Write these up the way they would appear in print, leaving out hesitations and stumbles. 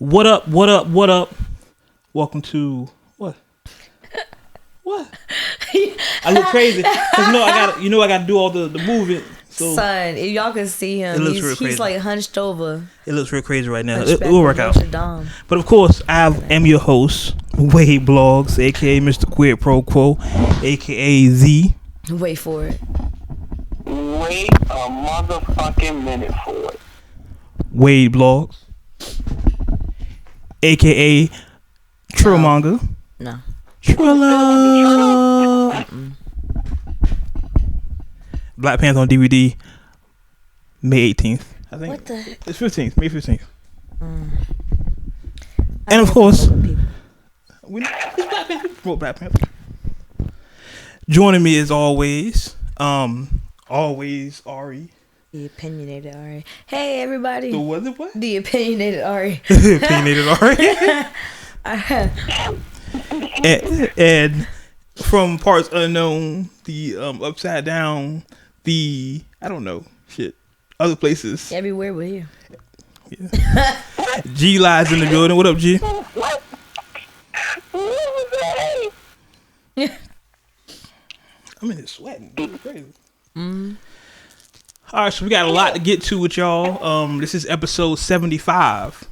What up? What up? What up? Welcome to what? What? I look crazy because I gotta do all the movement. So son, if y'all can see him, he's like hunched over. It looks real crazy right now. It will work out. Dom. But of course, I am your host, Wade Blogs, aka Mr. Quid Pro Quo, aka Z. Wait for it. Wait a motherfucking minute for it. Wade Blogs, aka Trillmonger. No. Trilla. Black Panther on DVD, May 18th. I think What the? it's 15th, May 15th. And of course, it's Black Panther. Promote Black Panther. Joining me as always, always Ari. The opinionated Ari. Hey everybody. The what? The opinionated Ari. Opinionated Ari. and from parts unknown, the upside down, the I don't know shit, other places. Everywhere with you. Yeah. G lies in the building. What up, G? I'm in here sweating. It's crazy. All right, so we got a lot to get to with y'all. This is episode 75,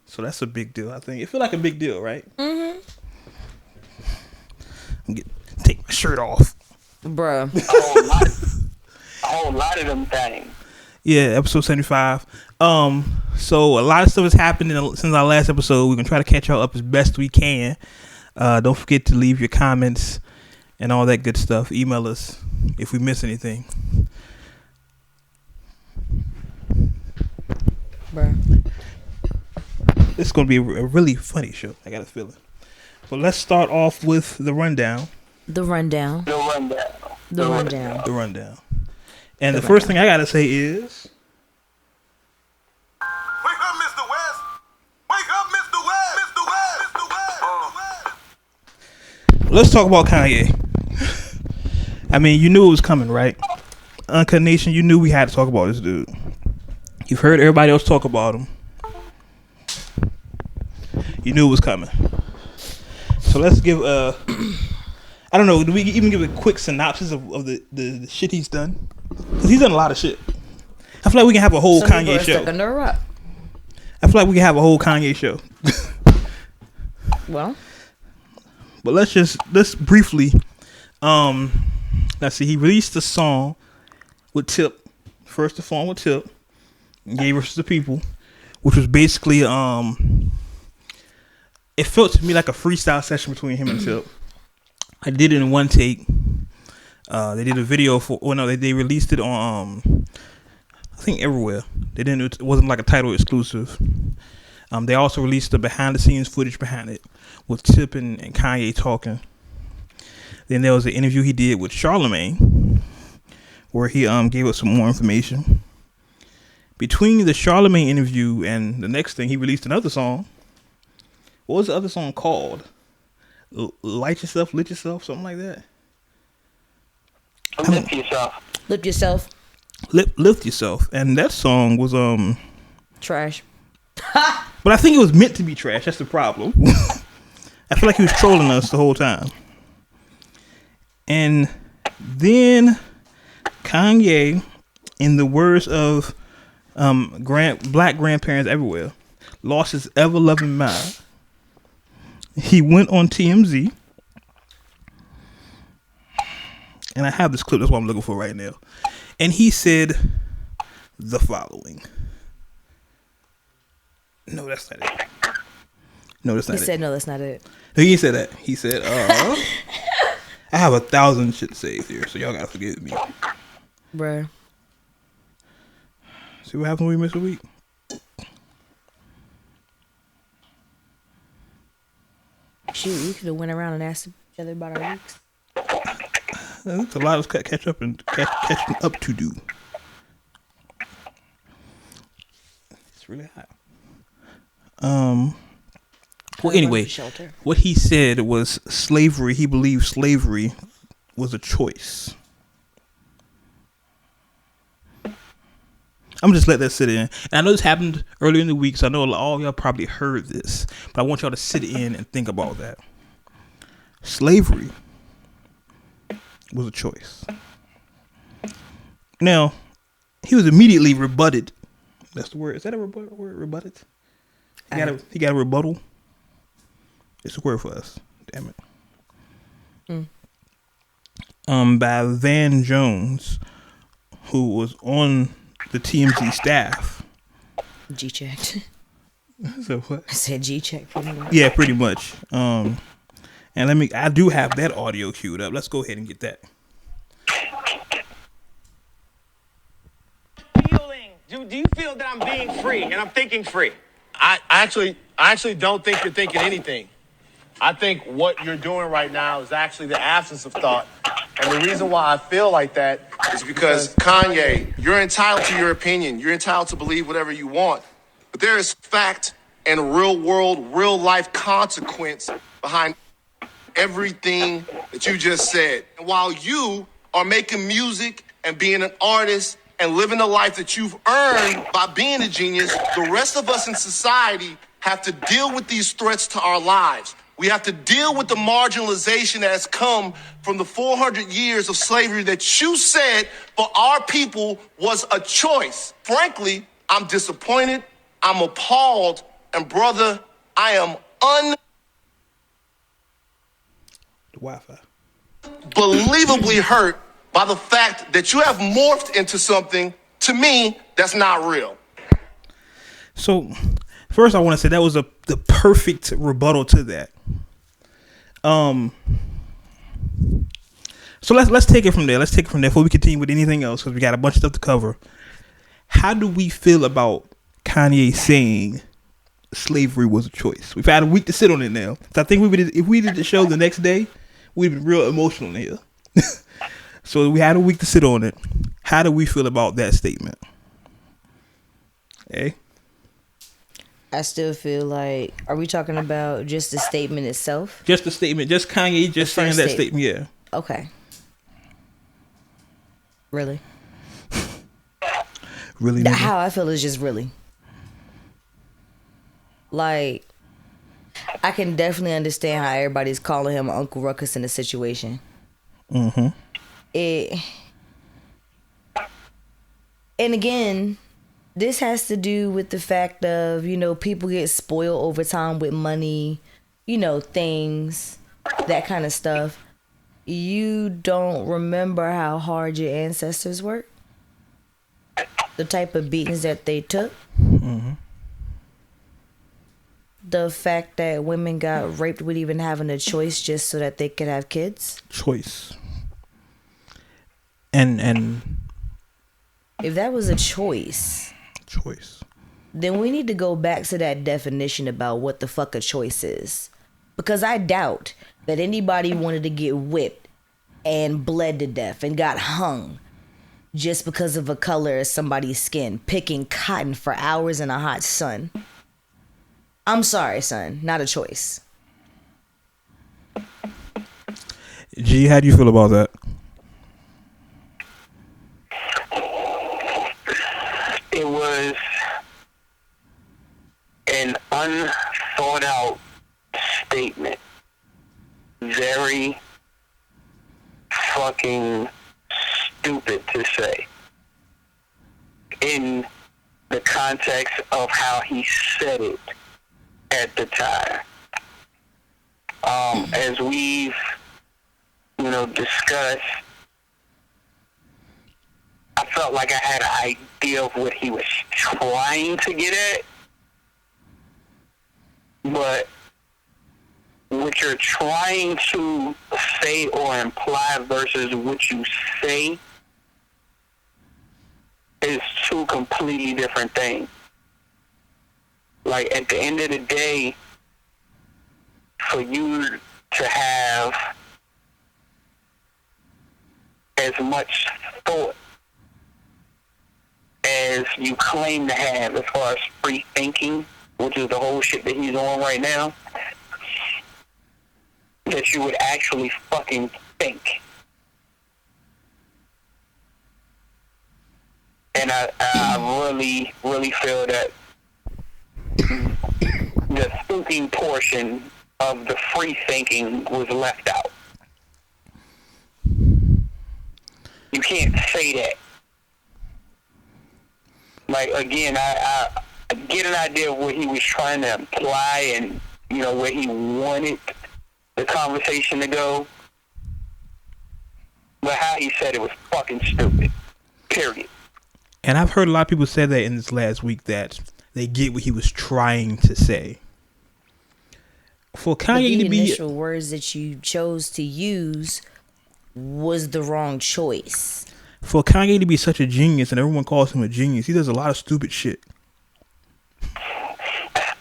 so that's a big deal. I think it feel like a big deal, right? Mm-hmm. Take my shirt off, Bruh. A whole lot of them things. Yeah, episode 75. So a lot of stuff has happened since our last episode. We're gonna try to catch y'all up as best we can. Don't forget to leave your comments and all that good stuff. Email us if we miss anything. Bruh. It's gonna be a really funny show. I got a feeling. But let's start off with the rundown. The rundown. And the first thing I gotta say is, wake up, Mr. West! Wake up, Mr. West! Mr. West! Mr. West! let's talk about Kanye. I mean, you knew it was coming, right? Uncut Nation, you knew we had to talk about this dude. You've heard everybody else talk about him. You knew it was coming. So let's give I don't know, do we even give a quick synopsis of the shit he's done? Because he's done a lot of shit. I feel like we can have a whole Kanye show. I feel like we can have a whole Kanye show. Well. But let's briefly, let's see, he released a song with Tip. First the song with Tip. Gave us the people. Which was basically, it felt to me like a freestyle session between him and Tip. I did it in one take. They did a video for. Well, no, they released it on. I think everywhere. They didn't. It wasn't like a title exclusive. They also released the behind the scenes footage behind it with Tip and Kanye talking. Then there was an interview he did with Charlemagne, where he gave us some more information. Between the Charlemagne interview and the next thing, he released another song. What was the other song called? Light yourself, lit yourself, something like that. Lift yourself. Lift yourself, and that song was Trash. But I think it was meant to be trash. That's the problem. I feel like he was trolling us the whole time. And then Kanye, in the words of black grandparents everywhere, lost his ever-loving mind. He went on TMZ, and I have this clip. That's what I'm looking for right now. And he said the following. No, that's not it. No, that's not it. He said, no, that's not it. No, he said that. He said, I have 1,000 shit saved here, so y'all gotta forgive me. Bruh. See what happens when we miss a week? Shoot, you could have went around and asked each other about our weeks. There's a lot of catching up to do. It's really hot. Well, anyway, what he said was slavery. He believed slavery was a choice. I'm just let that sit in. And I know this happened earlier in the week, so I know all of y'all probably heard this, but I want y'all to sit in and think about that. Slavery was a choice. Now, he was immediately rebutted. That's the word. Is that a word? Rebutted? He got a rebuttal. It's a word for us. Damn it. By Van Jones, who was on the TMZ staff. G-checked. So what? I said G-check pretty much. Yeah, pretty much. And I do have that audio queued up. Let's go ahead and get that. Do you feel that I'm being free and I'm thinking free? I actually don't think you're thinking anything. I think what you're doing right now is actually the absence of thought. And the reason why I feel like that is because, Kanye, you're entitled to your opinion. You're entitled to believe whatever you want. But there is fact and real world, real life consequence behind everything that you just said. And while you are making music and being an artist and living the life that you've earned by being a genius, the rest of us in society have to deal with these threats to our lives. We have to deal with the marginalization that has come from the 400 years of slavery that you said for our people was a choice. Frankly, I'm disappointed, I'm appalled, and brother, I am The Wi-Fi. unbelievably hurt by the fact that you have morphed into something, to me, that's not real. So, first I want to say that was the perfect rebuttal to that. So let's take it from there. Let's take it from there before we continue with anything else, because we got a bunch of stuff to cover. How do we feel about Kanye saying slavery was a choice? We've had a week to sit on it now. So I think if we did the show the next day, we'd be real emotional here. So we had a week to sit on it. How do we feel about that statement? Hey? I still feel like, are we talking about just the statement itself? Just the statement, just Kanye just saying that statement, yeah. Okay. Really? Really? Nigga? How I feel is just really. Like, I can definitely understand how everybody's calling him Uncle Ruckus in the situation. Mm-hmm. And again, this has to do with the fact of, people get spoiled over time with money, things, that kind of stuff. You don't remember how hard your ancestors worked? The type of beatings that they took? Mm-hmm. The fact that women got raped with even having a choice just so that they could have kids? Choice. And if that was a choice, then we need to go back to that definition about what the fuck a choice is. Because I doubt that anybody wanted to get whipped and bled to death and got hung just because of a color of somebody's skin, picking cotton for hours in a hot sun. I'm sorry, son, not a choice. G, how do you feel about that? It was an unthought out statement. Very fucking stupid to say. In the context of how he said it at the time. As we've, discussed, I felt like I had an idea of what he was trying to get at. But what you're trying to say or imply versus what you say is two completely different things. Like, at the end of the day, for you to have as much thought as you claim to have as far as free thinking, which is the whole shit that he's on right now, that you would actually fucking think And I really, really feel that the thinking portion of the free thinking was left out. You can't say that. Like, again, I get an idea of what he was trying to imply and, you know, where he wanted the conversation to go. But how he said it was fucking stupid. Period. And I've heard a lot of people say that in this last week, that they get what he was trying to say. For Kanye to be... the initial words that you chose to use was the wrong choice. For Kanye to be such a genius, and everyone calls him a genius, he does a lot of stupid shit.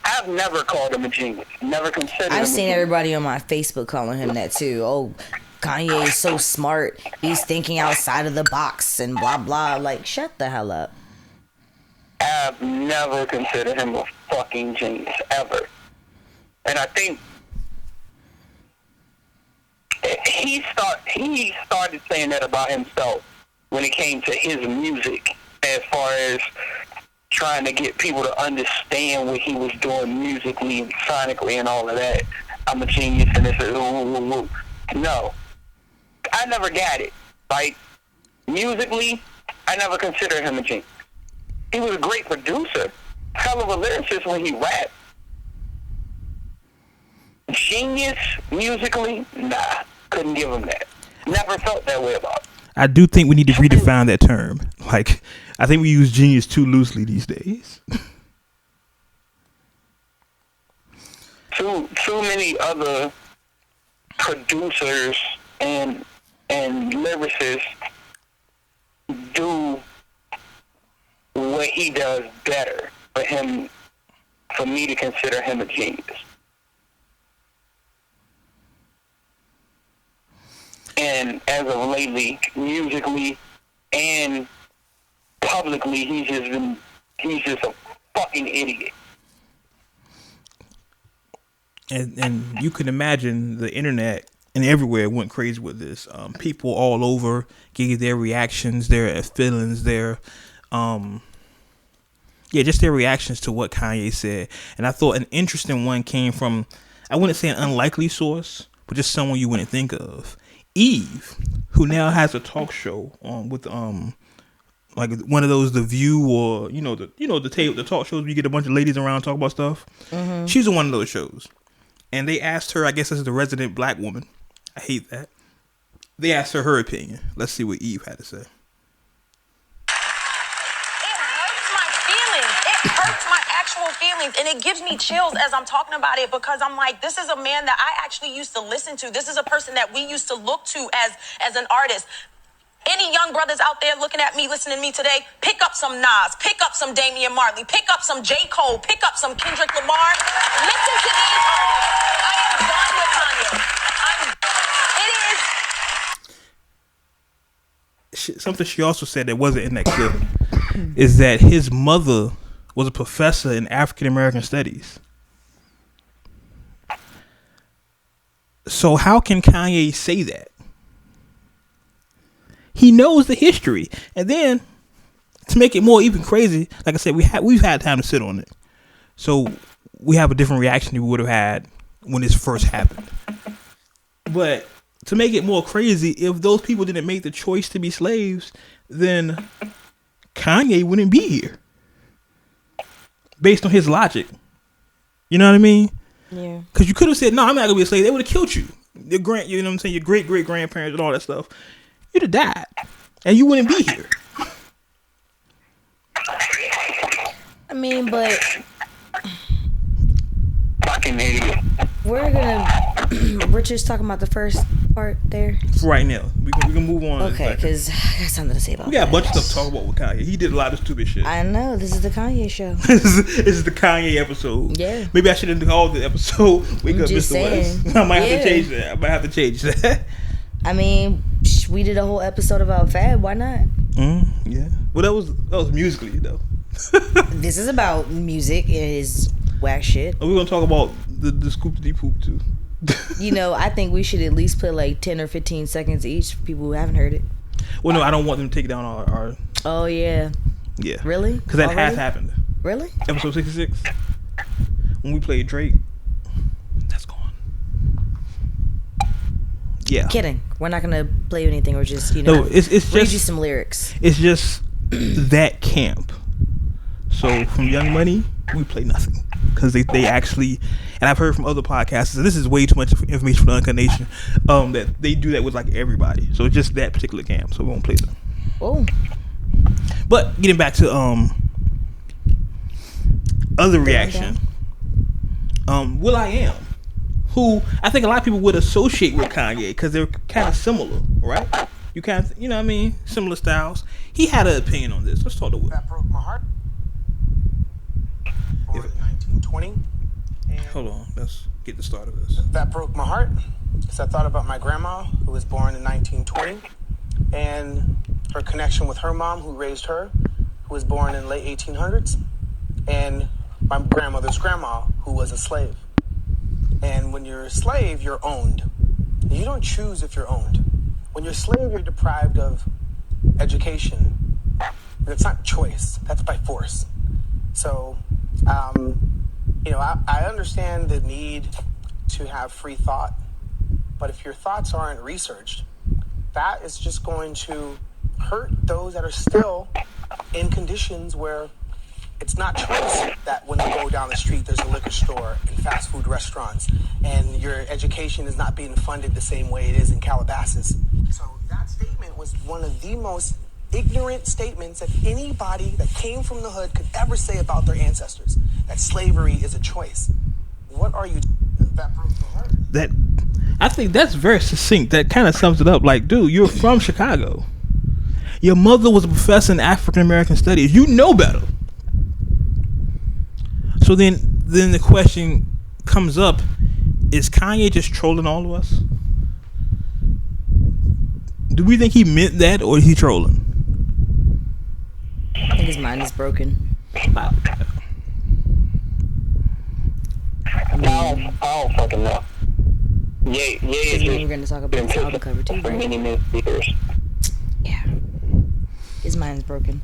I've never called him a genius. Never considered him. I've seen everybody on my Facebook calling him that too. Oh, Kanye is so smart. He's thinking outside of the box and blah, blah. Like, shut the hell up. I've never considered him a fucking genius, ever. And I think he started saying that about himself when it came to his music, as far as trying to get people to understand what he was doing musically and sonically and all of that. I'm a genius and this is no. I never got it. Like, musically, I never considered him a genius. He was a great producer, hell of a lyricist when he rapped. Genius musically, nah, couldn't give him that. Never felt that way about it. I do think we need to redefine that term. Like, I think we use genius too loosely these days. Too many other producers and lyricists do what he does better for me to consider him a genius. And as of lately, musically and publicly, he's just a fucking idiot. And you can imagine the internet and everywhere went crazy with this. People all over gave their reactions, their feelings, just their reactions to what Kanye said. And I thought an interesting one came from, I wouldn't say an unlikely source, but just someone you wouldn't think of. Eve, who now has a talk show with like one of those The View, or the talk shows where you get a bunch of ladies around talk about stuff. Mm-hmm. She's on one of those shows, and they asked her, I guess as the resident black woman, I hate that, they asked her opinion. Let's see what Eve had to say. Feelings, and it gives me chills as I'm talking about it, because I'm like, this is a man that I actually used to listen to. This is a person that we used to look to as an artist. Any young brothers out there looking at me, listening to me today, pick up some Nas, pick up some Damian Marley, pick up some J. Cole, pick up some Kendrick Lamar. Listen to these artists. I am done with Kanye. Something she also said that wasn't in that clip is that his mother was a professor in African American studies. So how can Kanye say that? He knows the history. And then to make it more even crazy, like I said, we've had time to sit on it. So we have a different reaction than we would have had when this first happened. But to make it more crazy, if those people didn't make the choice to be slaves, then Kanye wouldn't be here. Based on his logic. You know what I mean? Yeah. Because you could have said, no, I'm not going to be a slave. They would have killed you. You know what I'm saying? Your great-great-grandparents and all that stuff. You'd have died. And you wouldn't be here. I mean, but... Fucking idiot. We're just talking about the first part there. For right now. We can move on. Okay, because I got something to say about that. We got a bunch of stuff to talk about with Kanye. He did a lot of stupid shit. I know. This is the Kanye show. This is the Kanye episode. Yeah. Maybe I shouldn't call the episode Wake Up Mr. West. I might have to change that. I mean, we did a whole episode about Fab. Why not? Yeah. Well, that was musically, though. This is about music and his whack shit. We're going to talk about the Scoop the Deep Hoop, too. I think we should at least put like 10 or 15 seconds each for people who haven't heard it. Well, no, I don't want them to take down our... Oh, yeah. Yeah. Really? Because that has happened. Really? Episode 66. When we played Drake, that's gone. Yeah. Kidding. We're not gonna play anything or just it's read just you some lyrics. It's just that camp. So from Young Money, we play nothing because they actually, and I've heard from other podcasts. This is way too much information for the Uncut Nation. That they do that with like everybody. So it's just that particular camp. So we won't play them. Oh. But getting back to other reaction. will.i.am, who I think a lot of people would associate with Kanye because they're kind of similar, right? You kind of, you know what I mean? Similar styles. He had an opinion on this. Let's talk to Will. That broke my heart. Born in 1920. Hold on. Let's get the start of this. That broke my heart because I thought about my grandma, who was born in 1920, and her connection with her mom, who raised her, who was born in late 1800s, and my grandmother's grandma, who was a slave. And when you're a slave, you're owned. You don't choose if you're owned. When you're a slave, you're deprived of education. And it's not choice. That's by force. So, I understand the need to have free thought. But if your thoughts aren't researched, that is just going to hurt those that are still in conditions where it's not choice that when you go down the street, there's a liquor store and fast food restaurants, and your education is not being funded the same way it is in Calabasas. So that statement was one of the most ignorant statements that anybody that came from the hood could ever say about their ancestors, that slavery is a choice. What are you that broke the heart? That, I think that's very succinct. That kind of sums it up. Like, dude, you're from Chicago. Your mother was a professor in African American studies. You know better. So then the question comes up: is Kanye just trolling all of us? Do we think he meant that, or is he trolling? I think his mind is broken. I don't fucking know. Yeah. We're going to talk about the album cover too, right? Yeah. His mind's broken.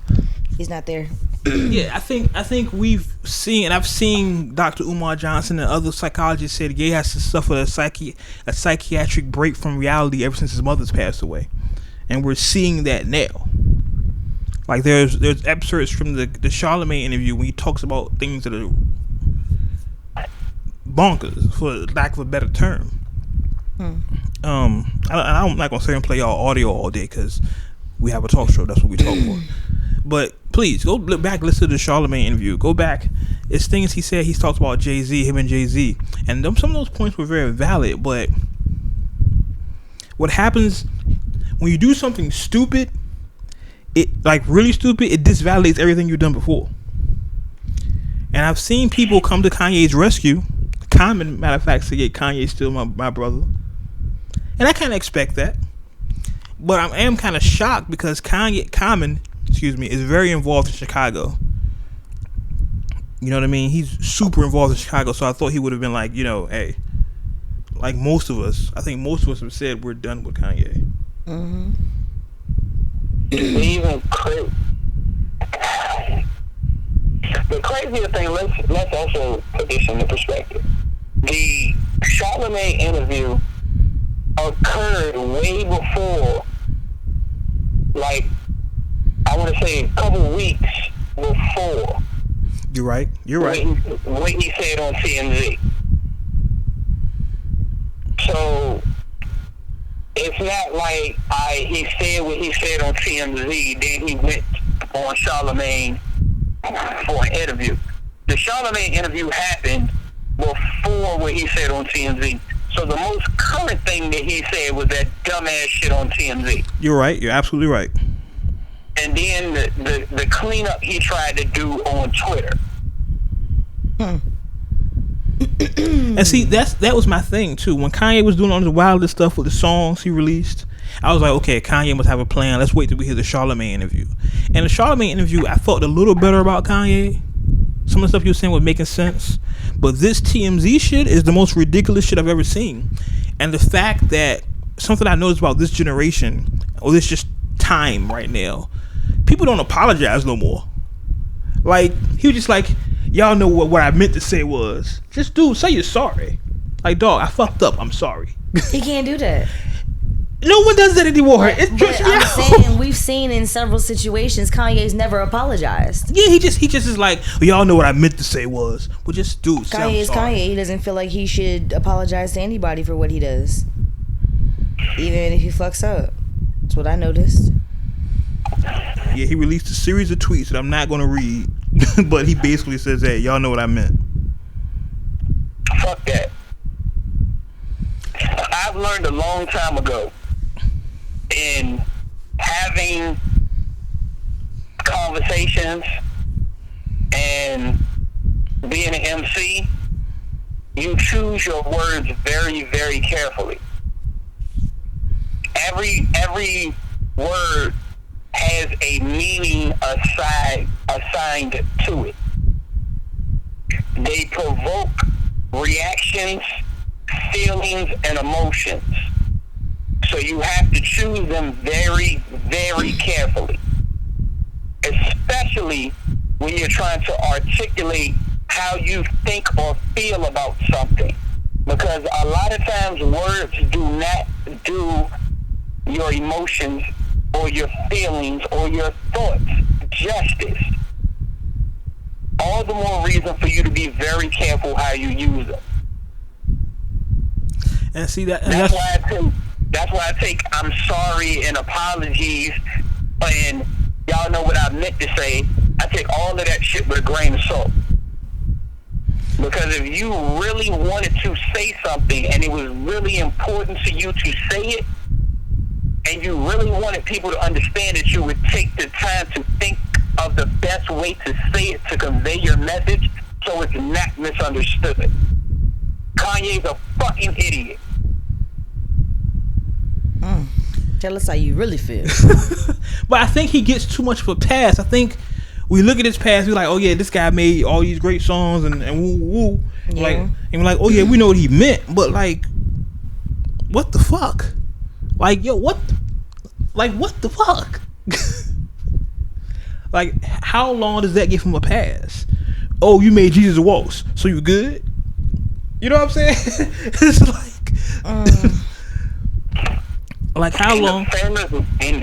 He's not there. Yeah, I think we've seen, and I've seen Dr. Umar Johnson and other psychologists say that Ye has to suffer a psychiatric break from reality ever since his mother's passed away, and we're seeing that now. Like there's excerpts from the Charlemagne interview when he talks about things that are bonkers, for lack of a better term. I'm not gonna sit and play y'all audio all day because we have a talk show. That's what we talk for. But please go back, listen to the Charlemagne interview. Go back. It's things he said. He's talked about Jay-Z, him and Jay-Z, and some of those points were very valid. But what happens when you do something stupid, it like really stupid, it disvalidates everything you've done before. And I've seen people come to Kanye's rescue. Common, matter of fact, say, yeah, Kanye's still my brother, and I kind of expect that. But I am kind of shocked because Common is very involved in Chicago. You know what I mean? He's super involved in Chicago, so I thought he would have been like, hey, like most of us. I think most of us have said we're done with Kanye. Mm-hmm. Even the crazier thing, let's also put this into perspective. The Charlemagne interview occurred way before, like, I want to say a couple weeks before. You're right. What he said on TMZ. So it's not like he said what he said on TMZ, then he went on Charlemagne for an interview. The Charlemagne interview happened before what he said on TMZ. So the most current thing that he said was that dumbass shit on TMZ. You're right. You're absolutely right. And then the cleanup he tried to do on Twitter. And see, that was my thing too. When Kanye was doing all the wildest stuff with the songs he released, I was like, okay, Kanye must have a plan. Let's wait till we hear the Charlemagne interview. And the Charlemagne interview, I felt a little better about Kanye. Some of the stuff he was saying was making sense. But this TMZ shit is the most ridiculous shit I've ever seen. And the fact that something I noticed about this generation, or this just time right now, people don't apologize no more. Like, he was just like, y'all know what I meant to say was, just dude, say you're sorry. Like, dog, I fucked up, I'm sorry. He can't do that. No one does that anymore. But I'm saying, we've seen in several situations Kanye's never apologized. Yeah, he just is like, well, y'all know what I meant to say was, well, just dude, say Kanye's I'm sorry. Kanye. He doesn't feel like he should apologize to anybody for what he does, even if he fucks up. That's what I noticed. Yeah, he released a series of tweets that I'm not going to read, but he basically says, hey, y'all know what I meant. Fuck that. I've learned a long time ago in having conversations and being an MC, you choose your words very, very carefully. Every word has a meaning assigned to it. They provoke reactions, feelings, and emotions. So you have to choose them very, very carefully. Especially when you're trying to articulate how you think or feel about something. Because a lot of times words do not do your emotions or your feelings or your thoughts justice. All the more reason for you to be very careful how you use them. And see that. That's why I take I'm sorry and apologies and y'all know what I meant to say. I take all of that shit with a grain of salt. Because if you really wanted to say something and it was really important to you to say it, and you really wanted people to understand that you would take the time to think of the best way to say it to convey your message so it's not misunderstood. Kanye's a fucking idiot. Tell us how you really feel. But I think he gets too much of a pass. I think we look at his past, we're like, oh yeah, this guy made all these great songs and woo woo. Yeah. Like, and we're like, oh yeah, we know what he meant, but like, what the fuck? Like, yo, what the fuck? Like, how long does that give him a pass? Oh, you made Jesus waltz, so you good? You know what I'm saying? It's like, like how long? In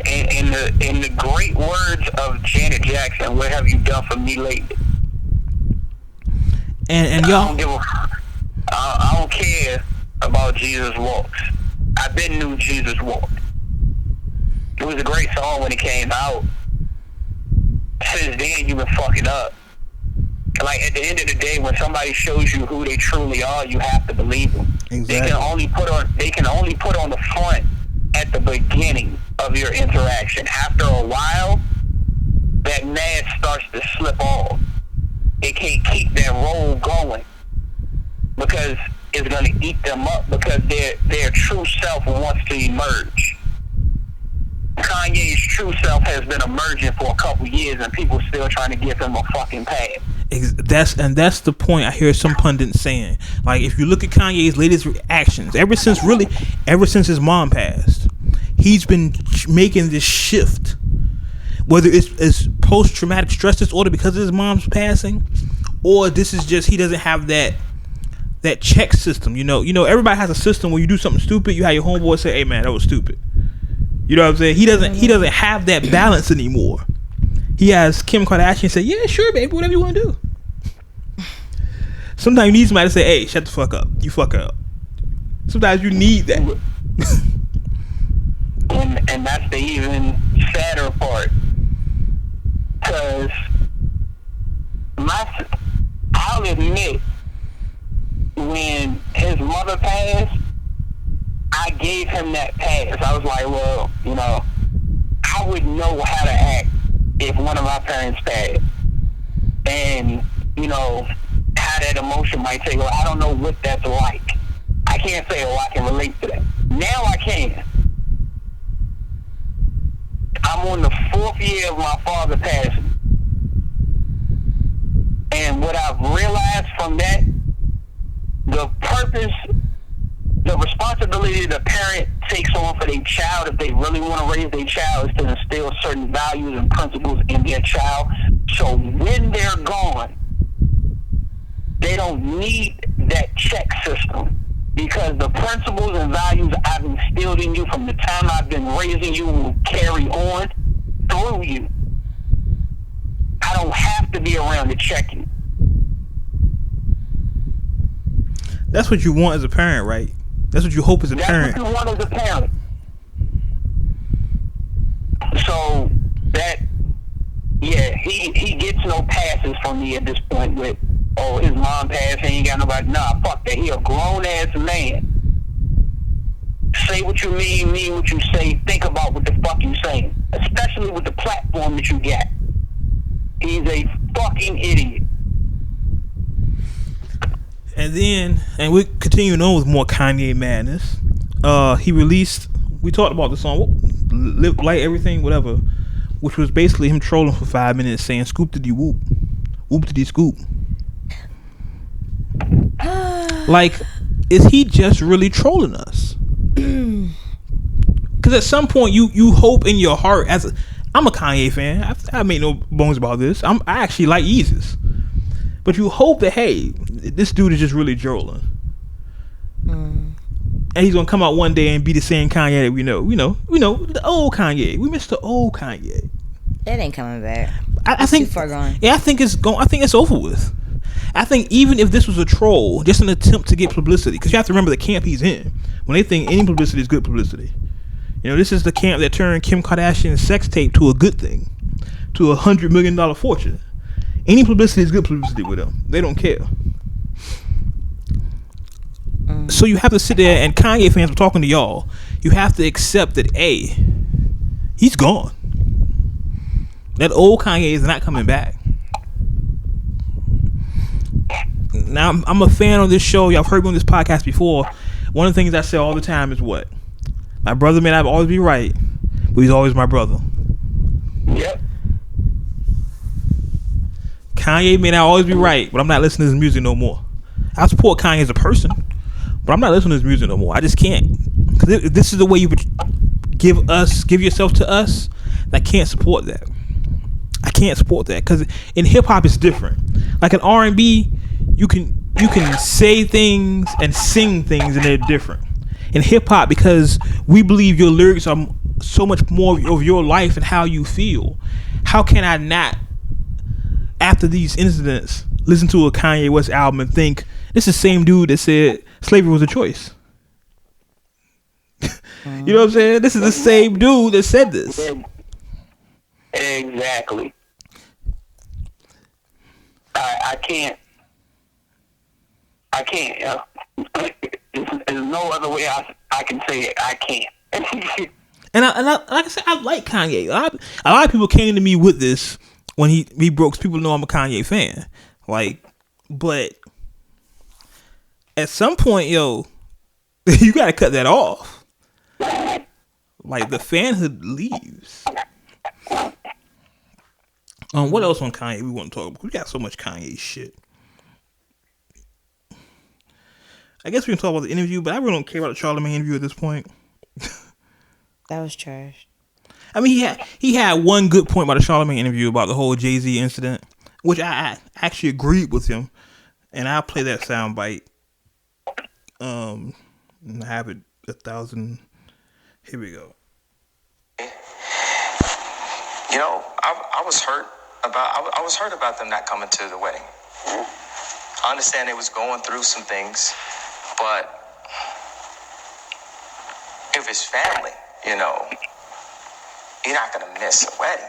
the great words of Janet Jackson, what have you done for me lately? And y'all, I don't care about Jesus walks. I've been knew Jesus walked. It was a great song when it came out. Since then, you've been fucking up. Like, at the end of the day, when somebody shows you who they truly are, you have to believe them. Exactly. They can only put on the front at the beginning of your interaction. After a while, that mask starts to slip off. It can't keep that role going because it's going to eat them up because their true self wants to emerge. Kanye's true self has been emerging for a couple years and people still trying to give him a fucking pass. That's the point I hear some pundits saying. Like, if you look at Kanye's latest reactions, ever since his mom passed, he's been making this shift. Whether it's post-traumatic stress disorder because of his mom's passing, or this is just he doesn't have that check system. You know, everybody has a system where you do something stupid, you have your homeboy say, "Hey man, that was stupid." You know what I'm saying? He doesn't have that balance anymore. He has Kim Kardashian say, "Yeah, sure, baby, whatever you want to do." Sometimes you need somebody to say, "Hey, shut the fuck up. You fuck up." Sometimes you need that. And that's the even sadder part. Because I'll admit, when his mother passed, I gave him that pass. I was like, well, I would know how to act if one of my parents passed. And, how that emotion might take. Well, I don't know what that's like. I can't say, I can relate to that. Now I can. I'm on the 4th year of my father passing. And what I've realized from that, the purpose, the responsibility the parent takes on for their child, if they really want to raise their child, is to instill certain values and principles in their child So when they're gone, they don't need that check system, because the principles and values I've instilled in you from the time I've been raising you will carry on through you. I don't have to be around to check you. That's what you want as a parent, right? That's what you hope as a parent. That's what you want as a parent. So that, yeah, he gets no passes from me at this point with, oh, his mom passed, he ain't got nobody. Nah, fuck that. He a grown-ass man. Say what you mean what you say, think about what the fuck you saying. Especially with the platform that you got. He's a fucking idiot. And then, and we're continuing on with more Kanye madness. He released, we talked about the song, Live Light Everything, whatever, which was basically him trolling for 5 minutes saying, scoop diddy whoop. Whoop diddy scoop. Like, is he just really trolling us? Because at some point you hope in your heart, I'm a Kanye fan, I made no bones about this, I actually like Yeezus, but you hope that, hey, this dude is just really trolling, and he's gonna come out one day and be the same Kanye that we know the old Kanye. We miss the old Kanye. That ain't coming back. I think too far gone. Yeah, I think it's going. I think it's over with. I think even if this was a troll, just an attempt to get publicity, because you have to remember the camp he's in. When they think any publicity is good publicity, this is the camp that turned Kim Kardashian's sex tape to a good thing, to $100 million fortune. Any publicity is good publicity with them. They don't care. So you have to sit there, and Kanye fans are talking to y'all. You have to accept that he's gone. That old Kanye is not coming back. Now, I'm a fan of this show. Y'all have heard me on this podcast before. One of the things I say all the time is what? My brother may not always be right, but he's always my brother. Yep. Kanye may not always be right, but I'm not listening to his music no more. I support Kanye as a person, but I'm not listening to his music no more. I just can't. Because if this is the way you give yourself to us, I can't support that. I can't support that, because in hip hop it's different. Like in R&B, you can say things and sing things, and they're different. In hip hop, because we believe your lyrics are so much more of your life and how you feel. How can I not, after these incidents, listen to a Kanye West album and think this is the same dude that said slavery was a choice? You know what I'm saying? This is the same dude that said this. Exactly. I can't. There's no other way I can say it. I can't. And I like I said, I like Kanye. A lot of people came to me with this when he broke. People know I'm a Kanye fan. But at some point, you gotta cut that off. Like, the fanhood leaves. What else on Kanye we want to talk about? We got so much Kanye shit. I guess we can talk about the interview, but I really don't care about the Charlamagne interview at this point. That was trash. I mean, he had one good point about the Charlamagne interview about the whole Jay-Z incident, which I actually agreed with him, and I'll play that sound bite. And I have it 1,000. Here we go. I was hurt about them not coming to the wedding. I understand they was going through some things, but if it's family, you're not gonna miss a wedding.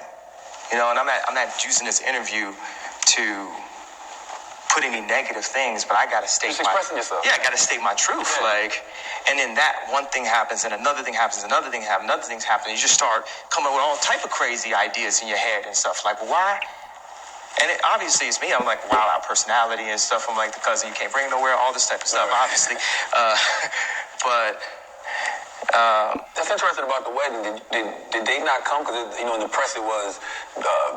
And I'm not using this interview to put any negative things, but I gotta state I gotta state my truth. Yeah. And then that one thing happens, and another thing happens, another thing happens, another thing happens. You just start coming with all type of crazy ideas in your head and stuff. Like, why? And obviously it's me. I'm like, wow, our personality and stuff. I'm like, the cousin you can't bring nowhere, all this type of stuff, obviously. But that's interesting about the wedding. Did they not come? Because in the press it was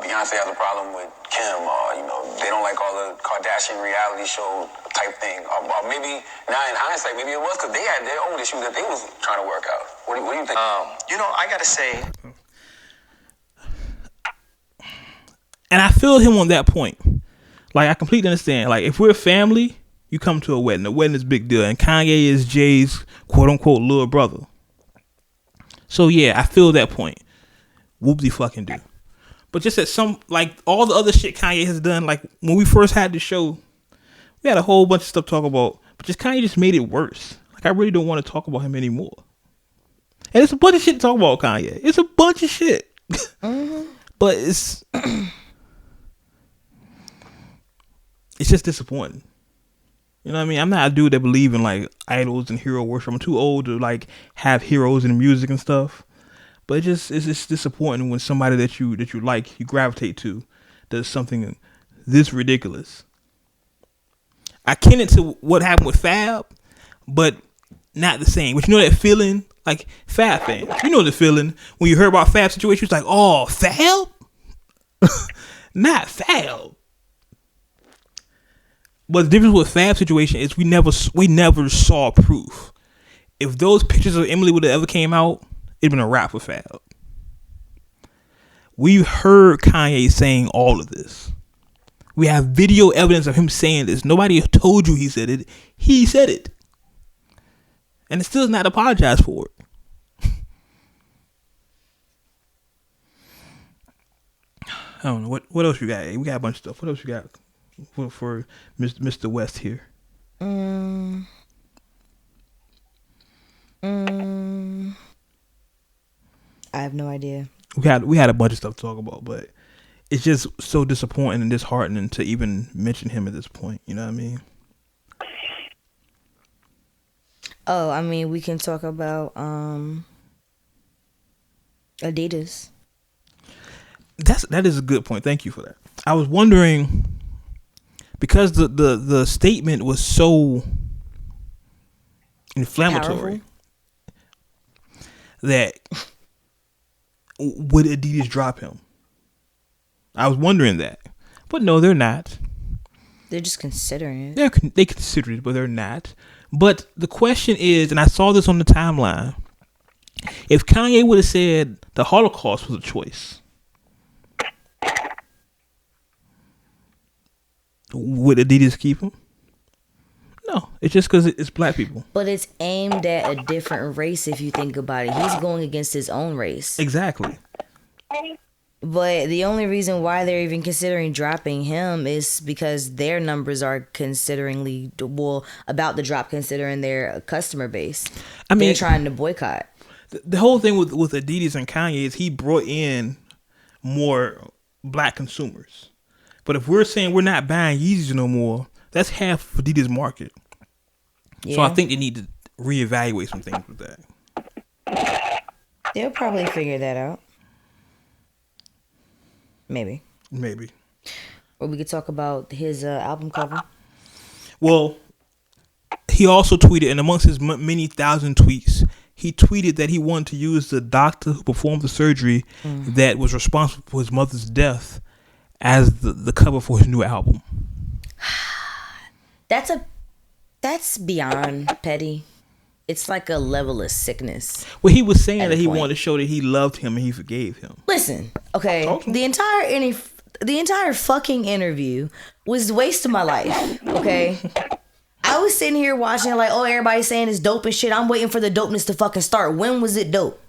Beyonce has a problem with Kim, or they don't like all the Kardashian reality show type thing. Or maybe now in hindsight, maybe it was because they had their own issues that they was trying to work out. What do you think? I gotta say, And I feel him on that point. Like, I completely understand. Like, if we're a family, you come to a wedding. A wedding is a big deal. And Kanye is Jay's quote-unquote little brother. So, yeah, I feel that point. Whoopsie fucking do. But just at some, like, all the other shit Kanye has done, like, when we first had the show, we had a whole bunch of stuff to talk about. But just Kanye just made it worse. Like, I really don't want to talk about him anymore. And it's a bunch of shit to talk about Kanye. It's a bunch of shit. Mm-hmm. But it's just disappointing. You know what I mean? I'm not a dude that believe in like idols and hero worship. I'm too old to like have heroes in music and stuff. But it's just disappointing when somebody that you like, you gravitate to, does something this ridiculous. I kin it to what happened with Fab, but not the same. But you know that feeling, like Fab fans. You know the feeling when you heard about Fab situation. It's like, oh, Fab, not Fab. But the difference with Fab situation is we never saw proof. If those pictures of Emily would have ever came out, it'd been a wrap for Fab. We heard Kanye saying all of this. We have video evidence of him saying this. Nobody told you he said it. He said it. And it still has not apologized for it. I don't know. What else you got? We got a bunch of stuff. What else you got for Mr. West here? I have no idea. We had a bunch of stuff to talk about, but it's just so disappointing and disheartening to even mention him at this point. You know what I mean? Oh, I mean, we can talk about Adidas. That is a good point. Thank you for that. I was wondering, because the statement was so inflammatory, that would Adidas drop him? I was wondering that, but no, they're not. They're just considering it. They consider it, but they're not. But the question is, and I saw this on the timeline, if Kanye would have said the Holocaust was a choice, would Adidas keep him? No, it's just because it's black people. But it's aimed at a different race if you think about it. He's going against his own race. Exactly. But the only reason why they're even considering dropping him is because their numbers are about to drop considering their customer base. I mean, they're trying to boycott. The whole thing with Adidas and Kanye is he brought in more black consumers. But if we're saying we're not buying Yeezys no more, that's half of Adidas' market. Yeah. So I think they need to reevaluate some things with that. They'll probably figure that out. Maybe. Or we could talk about his album cover. Well, he also tweeted, and amongst his many thousand tweets, he tweeted that he wanted to use the doctor who performed the surgery that was responsible for his mother's death as the cover for his new album. That's beyond petty. It's like a level of sickness. Well, he was saying that he wanted to show that he loved him and he forgave him. Listen, okay, the entire fucking interview was the waste of my life. Okay, I was sitting here watching like, oh, everybody's saying it's dope and shit. I'm waiting for the dopeness to fucking start. When was it dope?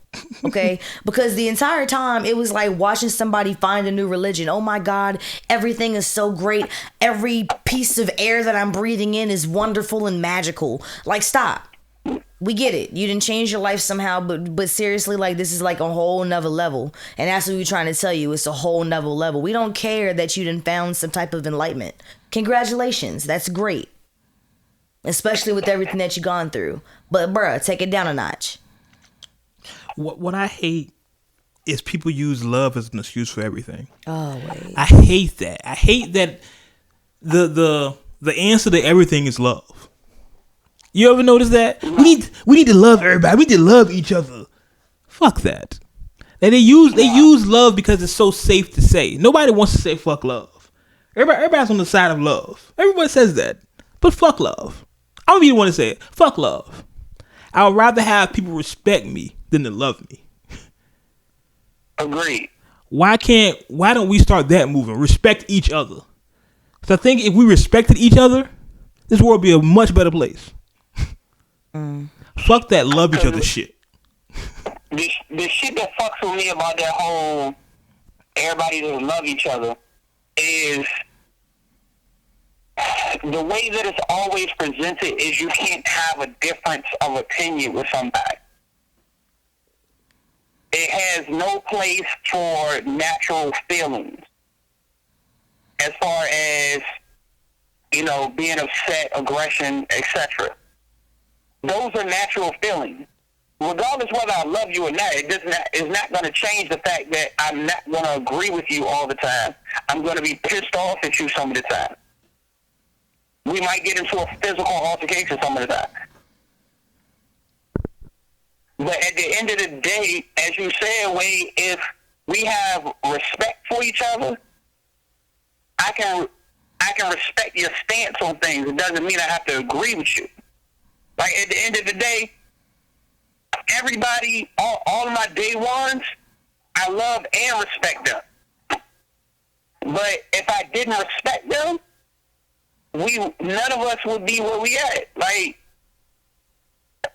Okay, because the entire time it was like watching somebody find a new religion. Oh my God, everything is so great. Every piece of air that I'm breathing in is wonderful and magical. Like, stop. We get it. You didn't change your life somehow, but seriously, like, this is like a whole nother level. And that's what we're trying to tell you. It's a whole nother level. We don't care that you done found some type of enlightenment. Congratulations. That's great. Especially with everything that you've gone through. But bruh, take it down a notch. What I hate is people use love as an excuse for everything. Oh, wait. I hate that. I hate that the answer to everything is love. You ever notice that? We need to love everybody. We need to love each other. Fuck that. And they use love because it's so safe to say. Nobody wants to say fuck love. Everybody's on the side of love. Everybody says that. But fuck love. I don't even want to say it. Fuck love. I would rather have people respect me than to love me. Agreed. why don't we start that movement? Respect each other. So I think if we respected each other, this world would be a much better place. Fuck that love each other shit. The shit that fucks with me about that whole everybody that love each other is the way that it's always presented is you can't have a difference of opinion with somebody. It has no place for natural feelings as far as, you know, being upset, aggression, etc. Those are natural feelings. Regardless whether I love you or not, it's not going to change the fact that I'm not going to agree with you all the time. I'm going to be pissed off at you some of the time. We might get into a physical altercation some of the time. But at the end of the day, as you said, Wade, if we have respect for each other, I can respect your stance on things. It doesn't mean I have to agree with you. Like, at the end of the day, everybody, all of my day ones, I love and respect them. But if I didn't respect them, none of us would be where we at. Like,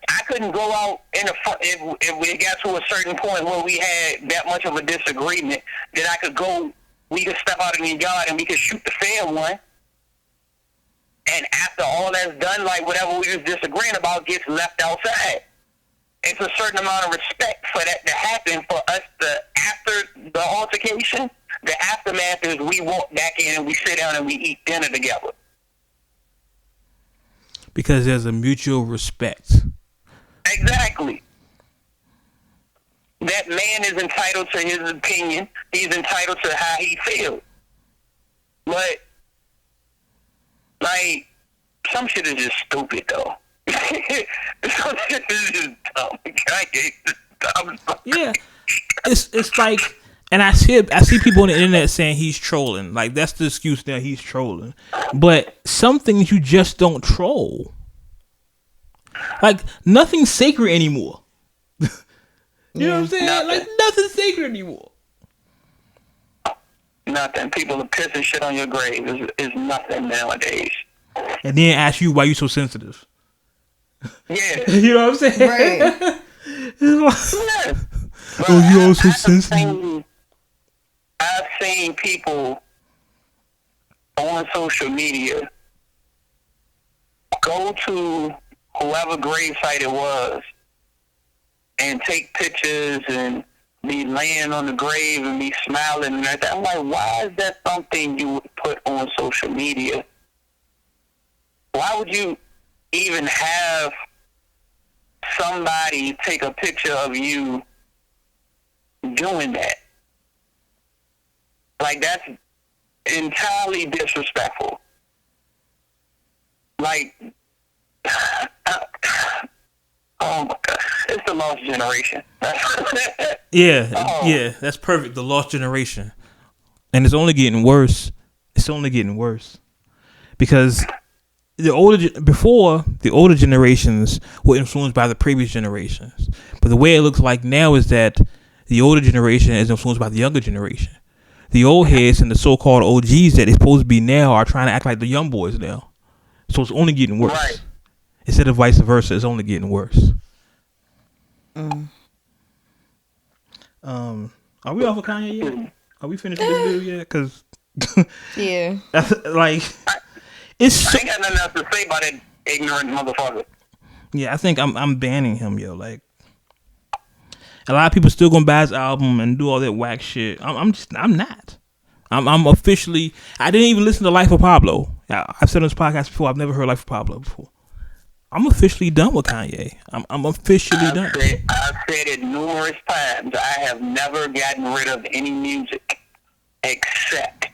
I couldn't go out if we got to a certain point where we had that much of a disagreement that we could step out in the yard and we could shoot the fair one. And after all that's done, like whatever we was disagreeing about gets left outside. It's a certain amount of respect for that to happen for us to, after the altercation, the aftermath is we walk back in and we sit down and we eat dinner together. Because there's a mutual respect. Exactly. That man is entitled to his opinion. He's entitled to how he feels. But, like, some shit is just stupid, though. Some shit is just dumb. Yeah. It's like, and I see people on the internet saying he's trolling. Like, that's the excuse now, he's trolling. But some things you just don't troll. Like, nothing's sacred anymore. You know what I'm saying? Nothing. Like, nothing's sacred anymore. Nothing. People are pissing shit on your grave is nothing nowadays. And then ask you why you so sensitive. Yeah. You know what I'm saying? Right. Yeah. Oh, you all so sensitive. I've seen people on social media go to whoever gravesite it was and take pictures and be laying on the grave and be smiling and everything. I'm like, why is that something you would put on social media? Why would you even have somebody take a picture of you doing that? Like, that's entirely disrespectful. Like, oh my God, it's the lost generation. Yeah, that's perfect. The lost generation. And it's only getting worse. It's only getting worse. Because the older generations were influenced by the previous generations. But the way it looks like now is that the older generation is influenced by the younger generation. The old heads and the so-called OGs that they're supposed to be now are trying to act like the young boys now. So it's only getting worse. Right. Instead of vice versa, it's only getting worse. Are we off of Kanye yet? Are we finished with this dude yet? Because yeah, I ain't got nothing else to say about that ignorant motherfucker. Yeah, I think I'm banning him, yo. Like, a lot of people still gonna buy his album and do all that whack shit. I'm not. I'm officially. I didn't even listen to Life of Pablo. I've said on this podcast before. I've never heard Life of Pablo before. I'm officially done with Kanye. I'm officially done. I've said it numerous times. I have never gotten rid of any music except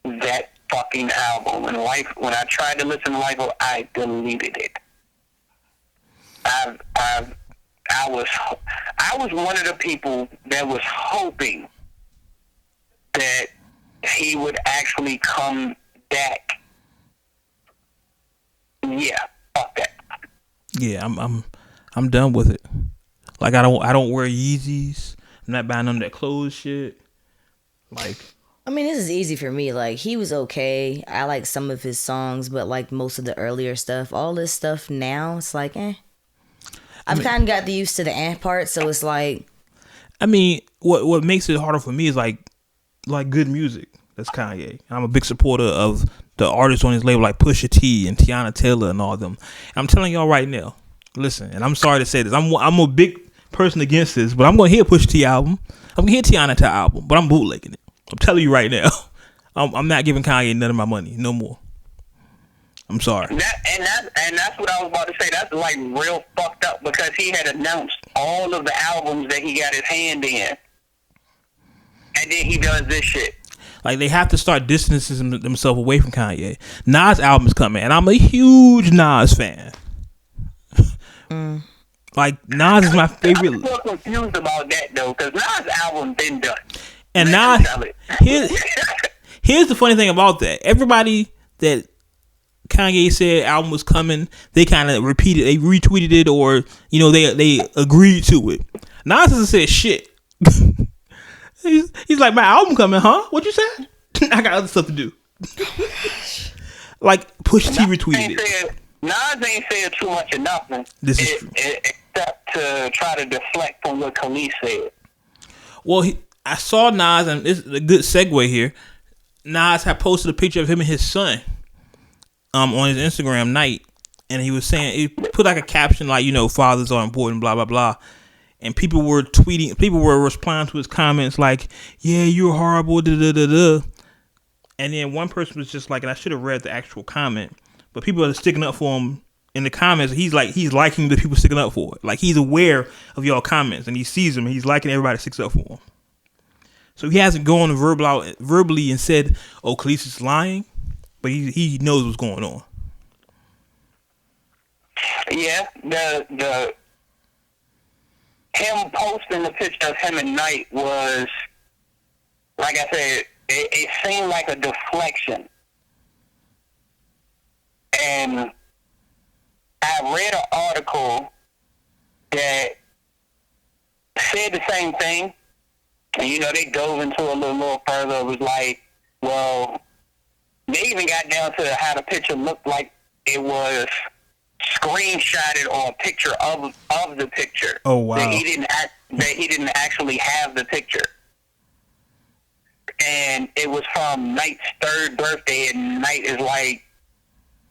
that fucking album. And when I tried to listen to Life, I deleted it. I was one of the people that was hoping that he would actually come back. Yeah, fuck that. Yeah, I'm done with it. Like, I don't wear Yeezys. I'm not buying none of that clothes shit. Like, I mean, this is easy for me. Like, he was okay. I like some of his songs, but like most of the earlier stuff, all this stuff now, it's like, I've kind of got used to the part, so it's like. I mean, what makes it harder for me is like good music. That's Kanye. I'm a big supporter of the artists on his label, like Pusha T and Tiana Taylor and all of them. And I'm telling y'all right now, listen, and I'm sorry to say this, I'm a big person against this, but I'm gonna hear Pusha T album. I'm gonna hear Tiana Taylor album, but I'm bootlegging it. I'm telling you right now, I'm not giving Kanye none of my money no more. I'm sorry. That's what I was about to say. That's like real fucked up because he had announced all of the albums that he got his hand in, and then he does this shit. Like, they have to start distancing themselves away from Kanye. Nas' album is coming, and I'm a huge Nas fan. Like, Nas is my favorite. I'm so confused about that though, because Nas' album been done. And Nas, here's the funny thing about that. Everybody that Kanye said album was coming, they kind of repeated, they retweeted it, or they agreed to it. Nas hasn't said shit. He's like, my album coming, huh? What you said? I got other stuff to do. Like, Pusha T retweeted it. Nas ain't said too much of nothing. This is true. Except to try to deflect from what Khalid said. Well, I saw Nas, and this is a good segue here. Nas had posted a picture of him and his son on his Instagram night, and he was saying, he put like a caption like, fathers are important, blah, blah, blah. And people were responding to his comments like, yeah, you're horrible, da da da da. And then one person was just like, and I should have read the actual comment, but people are sticking up for him in the comments. He's liking the people sticking up for it. Like, he's aware of y'all comments, and he sees them, and he's liking everybody that sticks up for him. So he hasn't gone verbally and said, oh, Khalees is lying, but he knows what's going on. Yeah, the him posting the picture of him at night was, like I said, it seemed like a deflection. And I read an article that said the same thing. And, they dove into a little further. It was like, well, they even got down to how the picture looked like it was screenshotted or a picture of the picture. Oh, wow. That he didn't actually have the picture. And it was from Knight's 3rd birthday, and Knight is like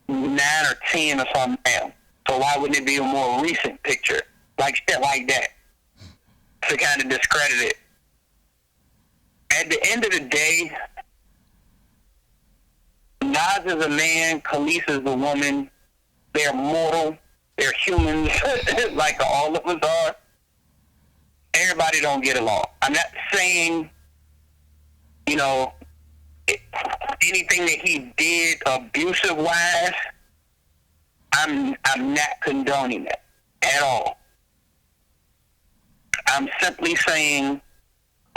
9 or 10 or something now. So why wouldn't it be a more recent picture? Like shit like that. To kind of discredit it. At the end of the day, Nas is a man, Khalees is a woman. They're mortal. They're humans, like all of us are. Everybody don't get along. I'm not saying, anything that he did abusive-wise, I'm not condoning it at all. I'm simply saying,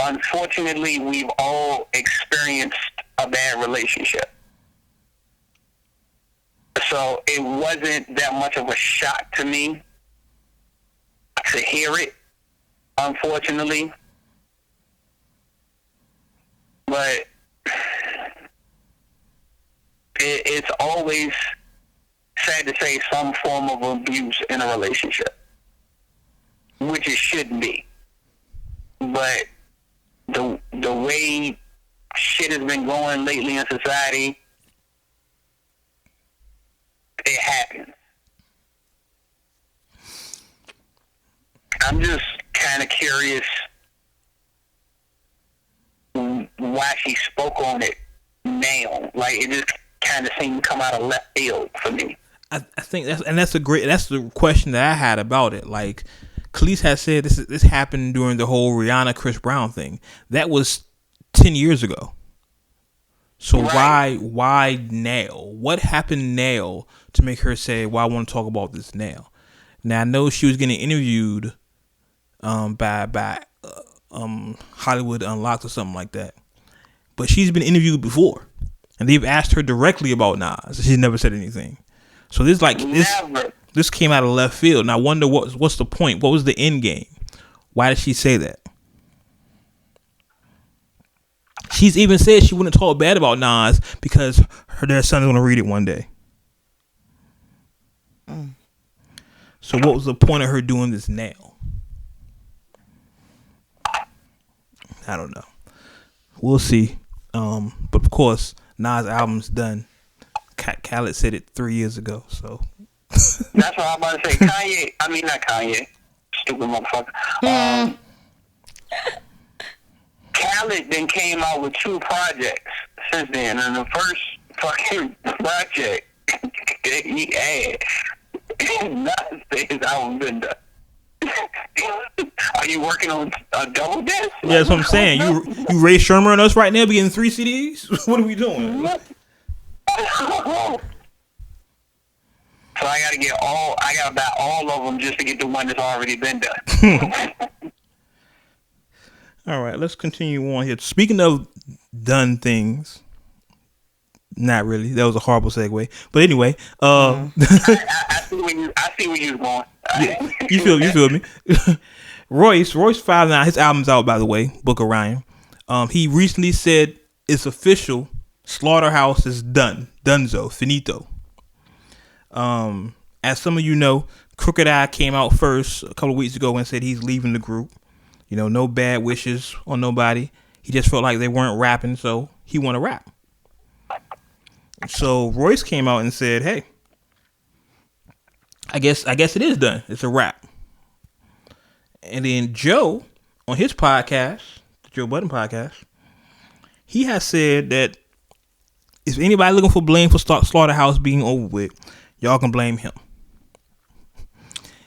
unfortunately, we've all experienced a bad relationship. So it wasn't that much of a shock to me to hear it, unfortunately. But it's always sad to say some form of abuse in a relationship, which it shouldn't be. But the way shit has been going lately in society, it happens. I'm just kind of curious why she spoke on it now. Like, it just kind of seemed to come out of left field for me. I think that's the question that I had about it. Like, Khalees has said this happened during the whole Rihanna Chris Brown thing. That was 10 years ago. So right. why now? What happened now to make her say, well, I want to talk about this now? Now, I know she was getting interviewed by Hollywood Unlocked or something like that. But she's been interviewed before. And they've asked her directly about Nas. She's never said anything. So this came out of left field. And I wonder what's the point? What was the end game? Why did she say that? She's even said she wouldn't talk bad about Nas because their son's gonna read it one day. So what was the point of her doing this now? I don't know. We'll see. But of course, Nas' album's done. Khaled said it 3 years ago. So that's what I'm about to say. Kanye. I mean, not Kanye. Stupid motherfucker. Khaled then came out with 2 projects since then, and the first fucking project he had, not his album been done. Are you working on a double disc? Yeah, that's what I'm saying. You Ray Shermer and us right now, be getting 3 CDs. What are we doing? So I gotta buy all of them just to get the one that's already been done. All right, let's continue on here. Speaking of done things, not really. That was a horrible segue. But anyway, I see where you're going. Yeah, you feel me? Royce 5'9", his album's out, by the way, Book of Ryan. He recently said it's official. Slaughterhouse is done. Dunzo. Finito. As some of you know, Crooked Eye came out first a couple of weeks ago and said he's leaving the group. You know, no bad wishes on nobody. He just felt like they weren't rapping, so he want to rap. So Royce came out and said, "Hey, I guess it is done. It's a wrap." And then Joe, on his podcast, the Joe Budden podcast, he has said that if anybody looking for blame for Slaughterhouse being over with, y'all can blame him.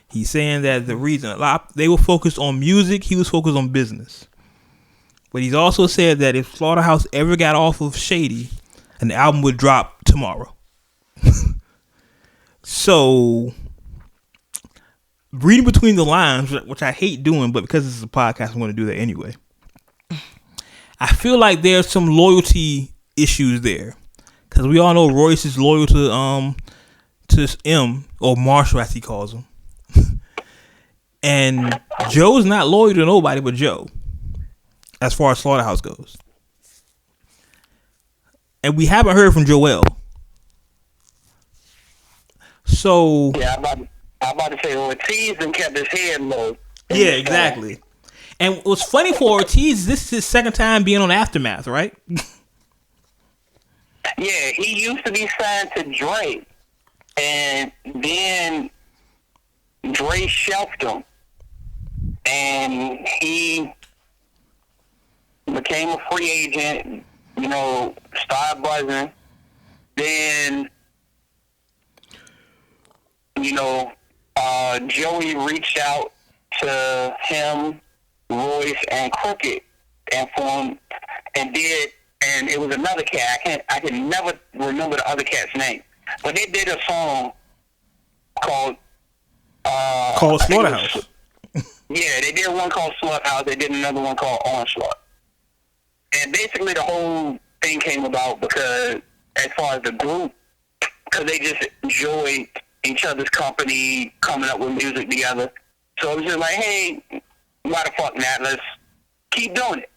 He's saying that the reason they were focused on music, he was focused on business. But he's also said that if Slaughterhouse ever got off of Shady, an album would drop tomorrow. So, reading between the lines, which I hate doing, but because this is a podcast, I'm going to do that anyway. I feel like there's some loyalty issues there, because we all know Royce is loyal to M, or Marshall as he calls him. And Joe's not loyal to nobody but Joe, as far as Slaughterhouse goes. And we haven't heard from Joel. So yeah, I'm about to say Ortiz and kept his head low. Yeah, exactly. And what's funny for Ortiz, this is his second time being on Aftermath, right? Yeah, he used to be signed to Dre, and then Dre shelved him, and he became a free agent, you know, started buzzing. Then, you know, Joey reached out to him, Royce, and Crooked, and formed, and it was another cat. I can never remember the other cat's name, but they did a song called Slaughterhouse. Yeah, they did one called Slaughterhouse. They did another one called Onslaught. And basically the whole thing came about because, as far as the group, because they just enjoyed each other's company, coming up with music together. So it was just like, hey, why the fuck not? Let's keep doing it.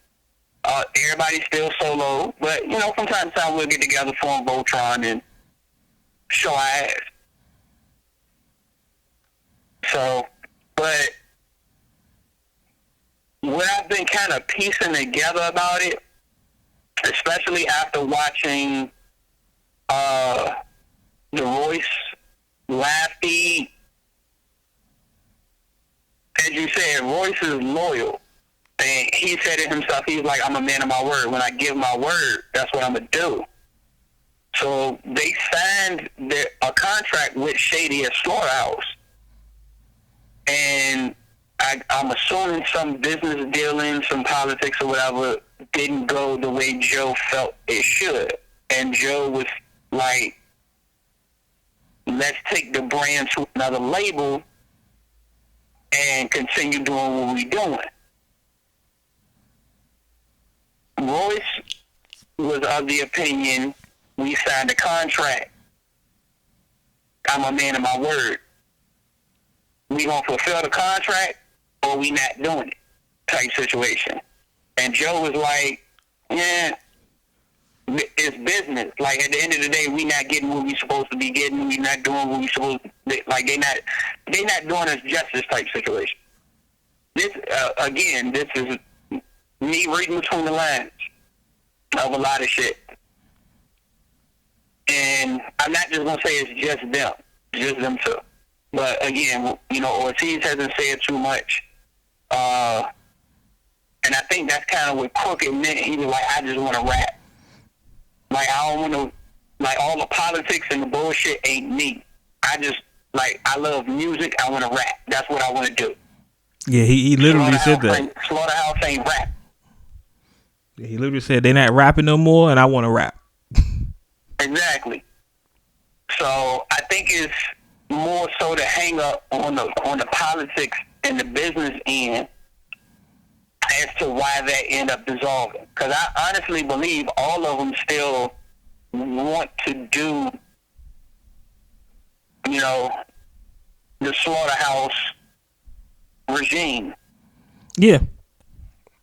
Everybody's still solo, but, you know, from time to time we'll get together, form Voltron, and show our ass. So, but what I've been kind of piecing together about it, especially after watching the Royce live feed, as you said, Royce is loyal. And he said it himself, he's like, I'm a man of my word. When I give my word, that's what I'm going to do. So they signed a contract with Shady at Slaughterhouse. And I'm assuming some business dealing, some politics or whatever, didn't go the way Joe felt it should. And Joe was like, let's take the brand to another label and continue doing what we're doing. Royce was of the opinion, we signed a contract. I'm a man of my word. We gonna fulfill the contract or we not doing it type situation. And Joe was like, yeah, it's business. Like at the end of the day, we not getting what we supposed to be getting. We not doing what we supposed to. Like they not doing us justice type situation. This again, this is me reading between the lines of a lot of shit. And I'm not just gonna say it's just them too. But again, you know, Ortiz hasn't said too much. And I think that's kind of what Crooked meant. He was like, I just want to rap. Like, I don't want to, like, all the politics and the bullshit ain't me. I just, like, I love music. I want to rap. That's what I want to do. Yeah, he literally said that. Slaughterhouse ain't rap. Yeah, he literally said, they're not rapping no more, and I want to rap. Exactly. So I think it's more so to hang up on the politics and the business end as to why that end up dissolving. Because I honestly believe all of them still want to do, you know, the slaughterhouse regime. Yeah.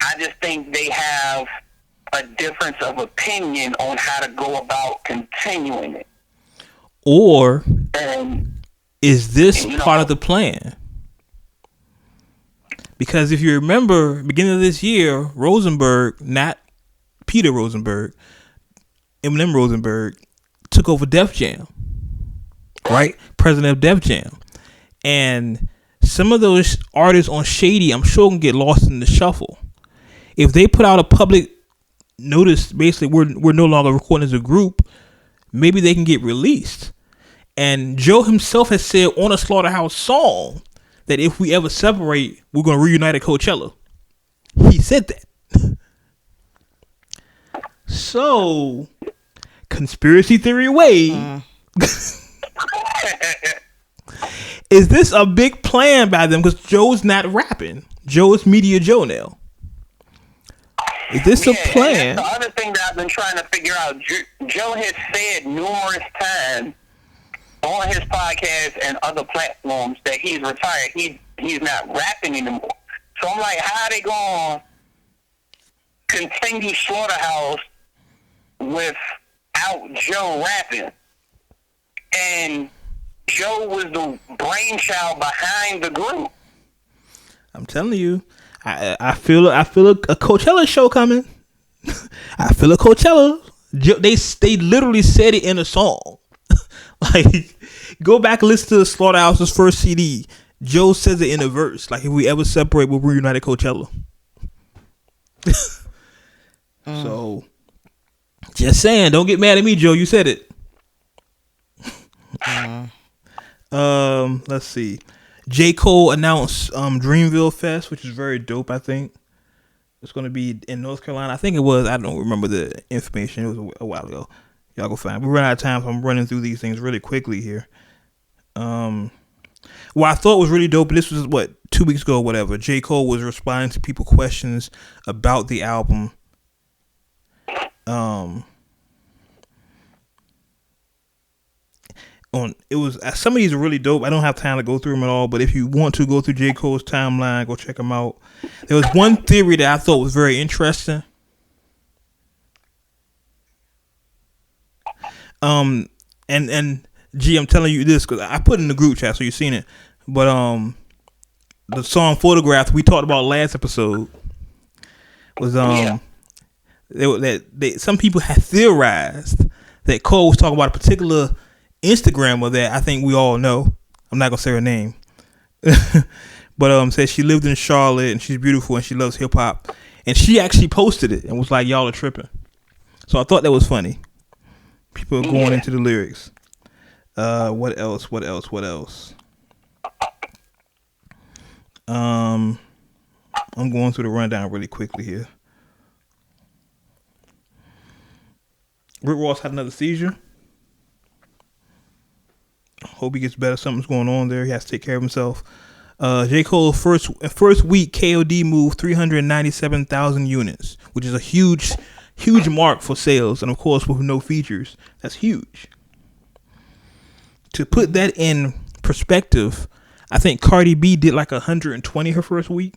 I just think they have a difference of opinion on how to go about continuing it. Or is this part of the plan? Because if you remember, beginning of this year, Rosenberg, not Peter Rosenberg, Eminem Rosenberg, took over Def Jam, right? President of Def Jam. And some of those artists on Shady, I'm sure, can get lost in the shuffle. If they put out a public notice, basically, we're no longer recording as a group, maybe they can get released. And Joe himself has said on a Slaughterhouse song that if we ever separate, we're going to reunite at Coachella. He said that. So, conspiracy theory Wade. Is this a big plan by them? Because Joe's not rapping. Joe is Media Joe now. Is this a plan? That's the other thing that I've been trying to figure out. Joe has said numerous times on his podcast and other platforms that he's retired. He's not rapping anymore. So I'm like, how are they going to continue Slaughterhouse without Joe rapping? And Joe was the brainchild behind the group. I'm telling you, I feel a Coachella show coming. I feel a Coachella. They literally said it in a song. Like, go back and listen to Slaughterhouse's first CD. Joe says it in a verse. Like, if we ever separate, we'll reunite at Coachella. So, just saying, don't get mad at me, Joe. You said it. Let's see. J. Cole announced Dreamville Fest, which is very dope, I think. It's going to be in North Carolina. I think it was. I don't remember the information. It was a while ago. Y'all go find it. We run out of time, so I'm running through these things really quickly here. What I thought was really dope, and this was, 2 weeks ago or whatever, J. Cole was responding to people's questions about the album. It was some of these are really dope. I don't have time to go through them at all, but if you want to go through J. Cole's timeline, go check them out. There was one theory that I thought was very interesting. And G, I'm telling you this because I put it in the group chat, so you've seen it. But the song "Photograph" we talked about last episode was some people had theorized that Cole was talking about a particular Instagrammer that I think we all know. I'm not gonna say her name, but said she lived in Charlotte and she's beautiful and she loves hip hop, and she actually posted it and was like, "Y'all are tripping." So I thought that was funny. People are going into the lyrics. What else? I'm going through the rundown really quickly here. Rick Ross had another seizure. Hope he gets better. Something's going on there. He has to take care of himself. J. Cole first week KOD moved 397,000 units, which is a huge mark for sales, and of course with no features, that's huge. To put that in perspective, I think Cardi B did like 120 her first week,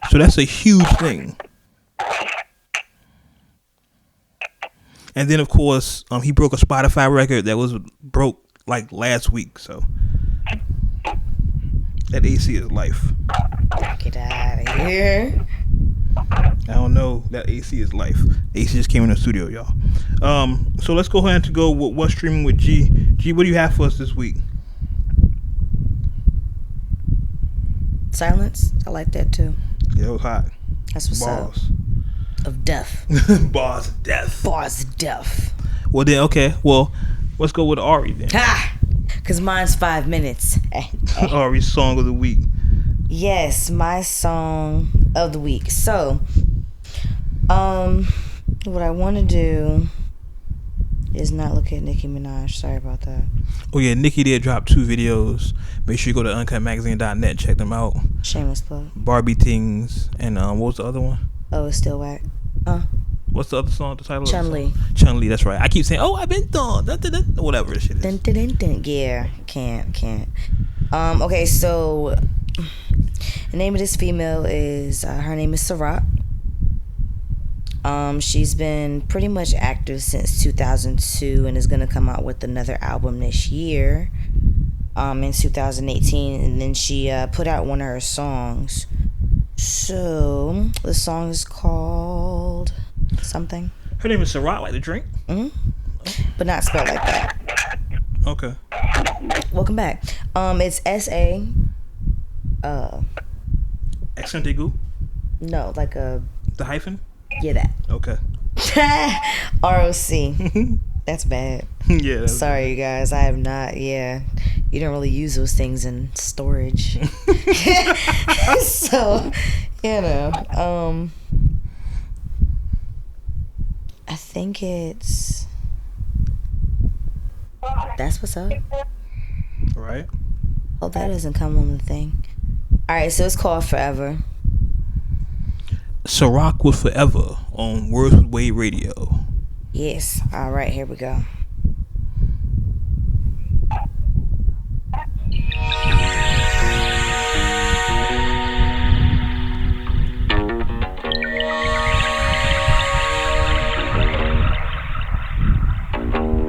so that's a huge thing. And then of course, he broke a Spotify record that was broke like last week. So that AC is life. Get out of here. I don't know. That AC is life. AC just came in the studio, y'all. So let's go ahead and go with what's streaming with G. G, what do you have for us this week? Silence. I like that too. Yeah, it was hot. That's what's Bars. up. Of death. Bars of death. Bars of death. Well then, okay. Well, let's go with Ari then. Ha! Cause mine's 5 minutes. Ari's song of the week. Yes, my song of the week. So, what I want to do is not look at Nicki Minaj. Sorry about that. Oh yeah, Nicki did drop 2 videos. Make sure you go to uncutmagazine.net and check them out. Shameless plug. Barbie Things and what was the other one? Oh, it's still whack. What's the other song? The title? Chun-Li. Chun-Li. That's right. I keep saying, I've been done. Whatever this shit is. Yeah, can't. Okay, so the name of this female is her name is Sa-Roc. She's been pretty much active since 2002 and is gonna come out with another album this year, in 2018. And then she put out one of her songs. So the song is called something. Her name is Sa-Roc, like the drink. But not spelled like that. Okay. Welcome back. It's S-A. Accent aigu? No, like a. The hyphen? Yeah, that. Okay. R-O-C. That's bad. Yeah. That's Sorry, bad. you guys. I have not. Yeah. You don't really use those things in storage. So, you know. I think it's. That's what's up. Right. Oh, that doesn't come on the thing. Alright, so it's called Forever. Sa-Roc with Forever on Words with Wade Radio. Yes. Alright, here we go.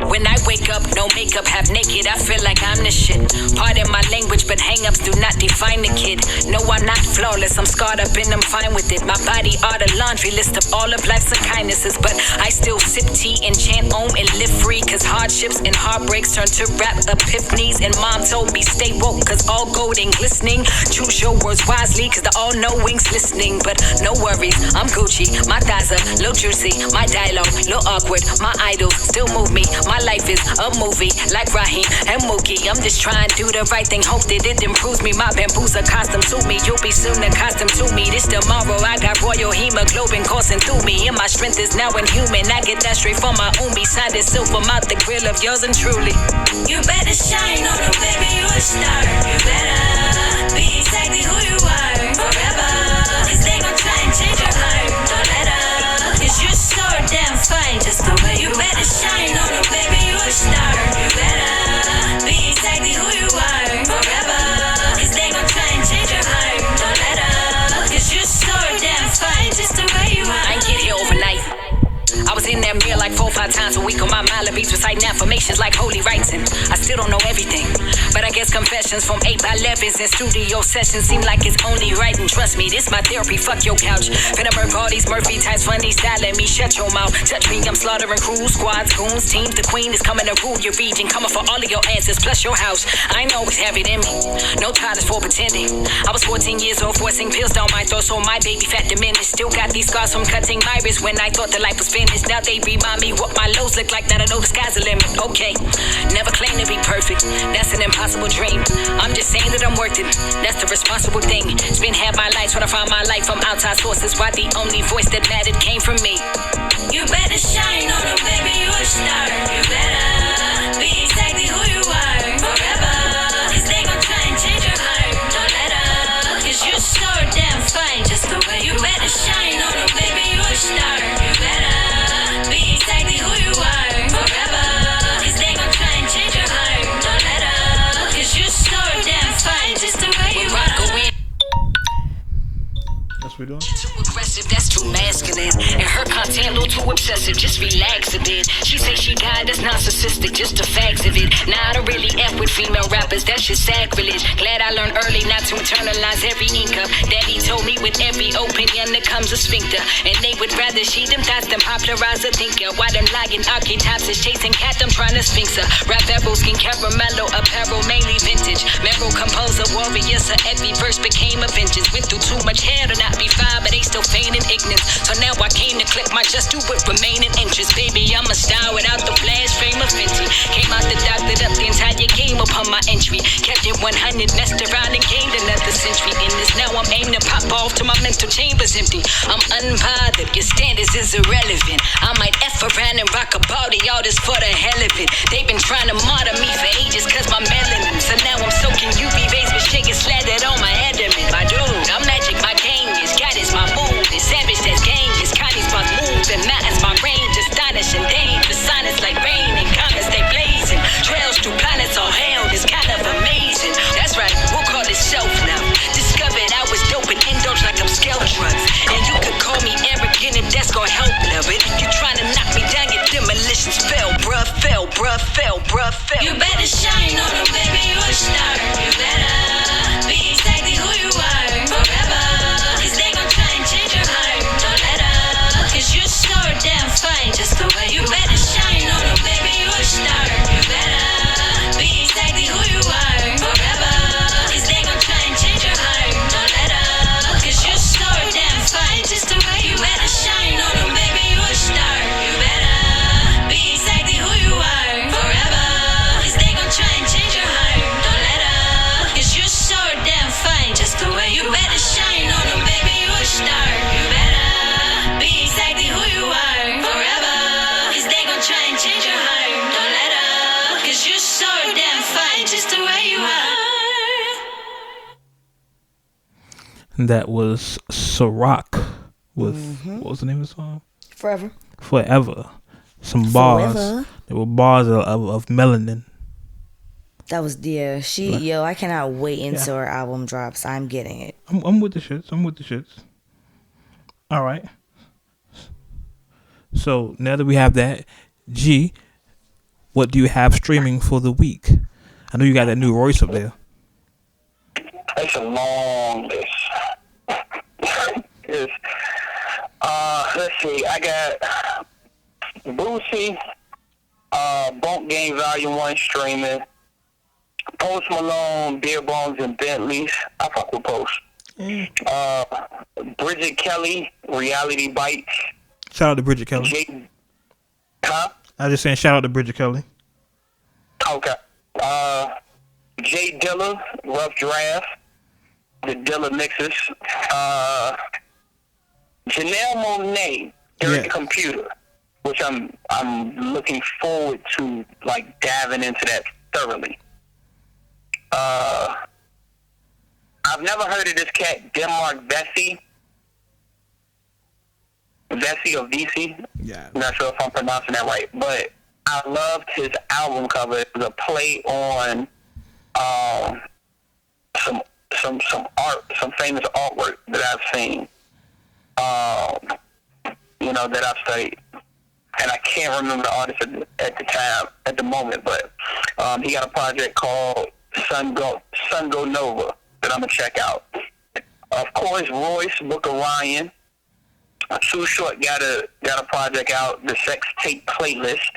When I wake up, no makeup, half naked, I feel like I'm the shit. Pardon my language, but hang-ups do not define the kid. No, I'm not flawless, I'm scarred up and I'm fine with it. My body are the laundry list of all of life's kindnesses, but I still sip tea and chant om and live free, cause hardships and heartbreaks turn to rap epiphanies. And mom told me stay woke, cause all gold ain't glistening. Choose your words wisely, cause the all-knowing's listening. But no worries, I'm Gucci, my thighs are little juicy, my dialogue little awkward, my idols still move me. My life is a movie, like Raheem and Mookie. I'm just trying to do the right thing, hope that it improves me. My bamboo's accustomed to me, you'll be soon accustomed to me. This tomorrow, I got royal hemoglobin coursing through me, and my strength is now inhuman. I get that straight from my Umi, signed it silver mouth, the grill of yours and truly. You better shine on them, baby, you a star. You better be exactly who you are forever, cause they gon' try and change your heart. Don't let up, cause you're so damn fine just the way you better shine on them, baby, you a star. You better be exactly who you are forever, cause they gon' try and change your heart. Don't let up, cause you're so damn fine just the way you are. I ain't get here overnight. I was in that mirror like 4 or 5 times a week on my mile of beats, reciting affirmations like holy rites, and I still don't know everything. But I guess confessions from 8x11s and studio sessions seem like it's only right. And trust me, this my therapy. Fuck your couch. Finna murk all these Murphy types, funny styling me. Shut your mouth. Touch me, I'm slaughtering crews, squads, goons, teams. The queen is coming to rule your region, coming for all of your answers plus your house. I ain't always have it in me. No tolerance for pretending. I was 14 years old, forcing pills down my throat, so my baby fat diminished. Still got these scars from cutting my wrist when I thought the life was finished. Now they remind me what my lows look like. Now I know the sky's the limit. Okay, never claim to be perfect. That's an impossible dream. I'm just saying that I'm worth it. That's the responsible thing. It's been half my life trying to find my life from outside sources. Why the only voice that mattered came from me? You better shine on them, baby, you a star. You better be exactly who you are forever, cause they gon' try and change your heart. Don't let up, cause you're so damn fine just the way you better shine on them, baby, you a star. You better be exactly who you are forever, cause they gon' try and change your heart. Don't let up, cause you're so damn fine just the way you are. That's we doing? Too aggressive, that's too masculine. And her content a little too obsessive, just relax a bit. She say she got that's narcissistic, just the facts of it. Nah, I don't really F with female rappers, that's just sacrilege. Glad I learned early not to internalize every ink up. Daddy told me with every opinion there comes a sphincter. And they would rather she them thoughts than popularize a thinker. Why them lying archetypes is chasing cat, I'm trying to sphinx her. Rap arrow, skin caramello, apparel, mainly vintage. Meryl composer, warrior, so every verse became a vengeance. Went through too much hair to not be fine, but they still feigning ignorance. So now I came to clip my just do with remaining interest. Baby, I'm a star without the flash frame of Fenty. Came out the doctored up the entire game upon my entry. Kept it 100, messed around and gained another century in this. Now I'm aiming to pop off till my mental chamber's empty. I'm unbothered, your standards is irrelevant. I might F around and rock a body, all this for the hell of it. They've been trying to martyr me for ages cause my melanin. So now I'm soaking UV rays with shaking slathered on my adamant. My dude, I'm magic, my game is God is my mood. It's savage, that's game, it's Connie's my move. And mountains my range, astonishing dangerous. Silence like rain and comets they blazing. Trails through planets all hell, it's kind of amazing. That's right, we'll call it self now. Discovered I was dope and indulged like I'm scale drugs. And you could call me arrogant if that's gonna help now. But if you trying to knock me down, your demolitions fell, bruh, fell, bruh, fell, bruh, fell. You better shine on them, baby, you a star. You better be exactly who you are forever. Cause they gon' try and change your heart. Don't let up, cause you're so damn fine just the way you better shine on them, baby, you a star. You better be exactly who you are forever. Cause they gon' try and change your heart. Don't let up, cause you're so damn fine just the way you better shine on them, baby, you a star. You better be exactly who you are forever. Cause they gon' try and change your heart. Don't let up, cause you're so damn fine just the way you better shine on them, baby, you a star. You better be exactly who you are forever. Cause they gon' try and change your heart. Don't let up, cause you're so damn fine just the way you are. That was Sa-Roc with what was the name of the song? Forever. Some bars. Forever. There were bars of melanin. That was yo, I cannot wait until her album drops. I'm getting it. I'm with the shits. All right. So now that we have that, G, what do you have streaming for the week? I know you got that new Royce up there. It's a long list. Let's see. I got Boosie, Bump Game Volume 1 streaming, Post Malone, Beer Bones, and Bentleys. I fuck with Post. Bridget Kelly, Reality Bites. Shout out to Bridget Kelly. I was just saying shout out to Bridget Kelly. Okay. Jay Dilla, Rough Draft. The Dilla mixes. Janelle Monáe, Eric Computer, which I'm looking forward to, like, diving into that thoroughly. I've never heard of this cat, Denmark Vesey. Vesey or Vesey? Yeah. I'm not sure if I'm pronouncing that right, but I loved his album cover. It was a play on some art, some famous artwork that I've seen. That I've studied. And I can't remember the artist at the time, at the moment, but he got a project called Sun Go Nova that I'm going to check out. Of course, Royce, Book of Ryan. Too Short got a project out, the Sex Tape Playlist.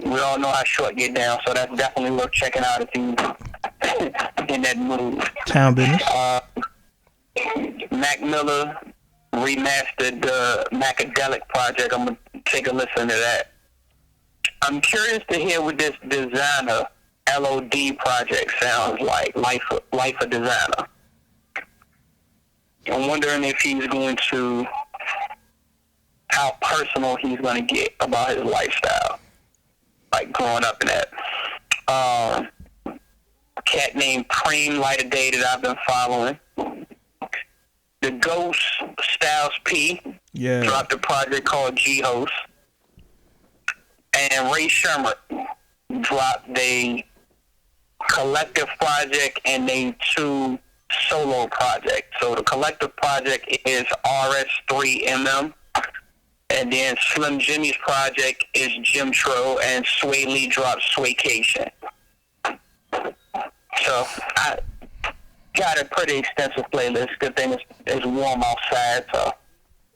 We all know how Short get down, so that's definitely worth checking out if you in that mood. Town Business. Mac Miller remastered the Macadelic project. I'm going to take a listen to that. I'm curious to hear what this Designer LOD project sounds like, Life of Designer. I'm wondering if he's going to, how personal he's going to get about his lifestyle, like growing up in that. A cat named Preem Light of Day that I've been following. The Ghost Styles P dropped a project called G-Host. And Ray Sherman dropped a collective project and they 2 solo project. So the collective project is RS3MM. And then Slim Jimmy's project is Jim Tro, and Sway Lee drops Swaycation. So I got a pretty extensive playlist. Good thing it's warm outside, so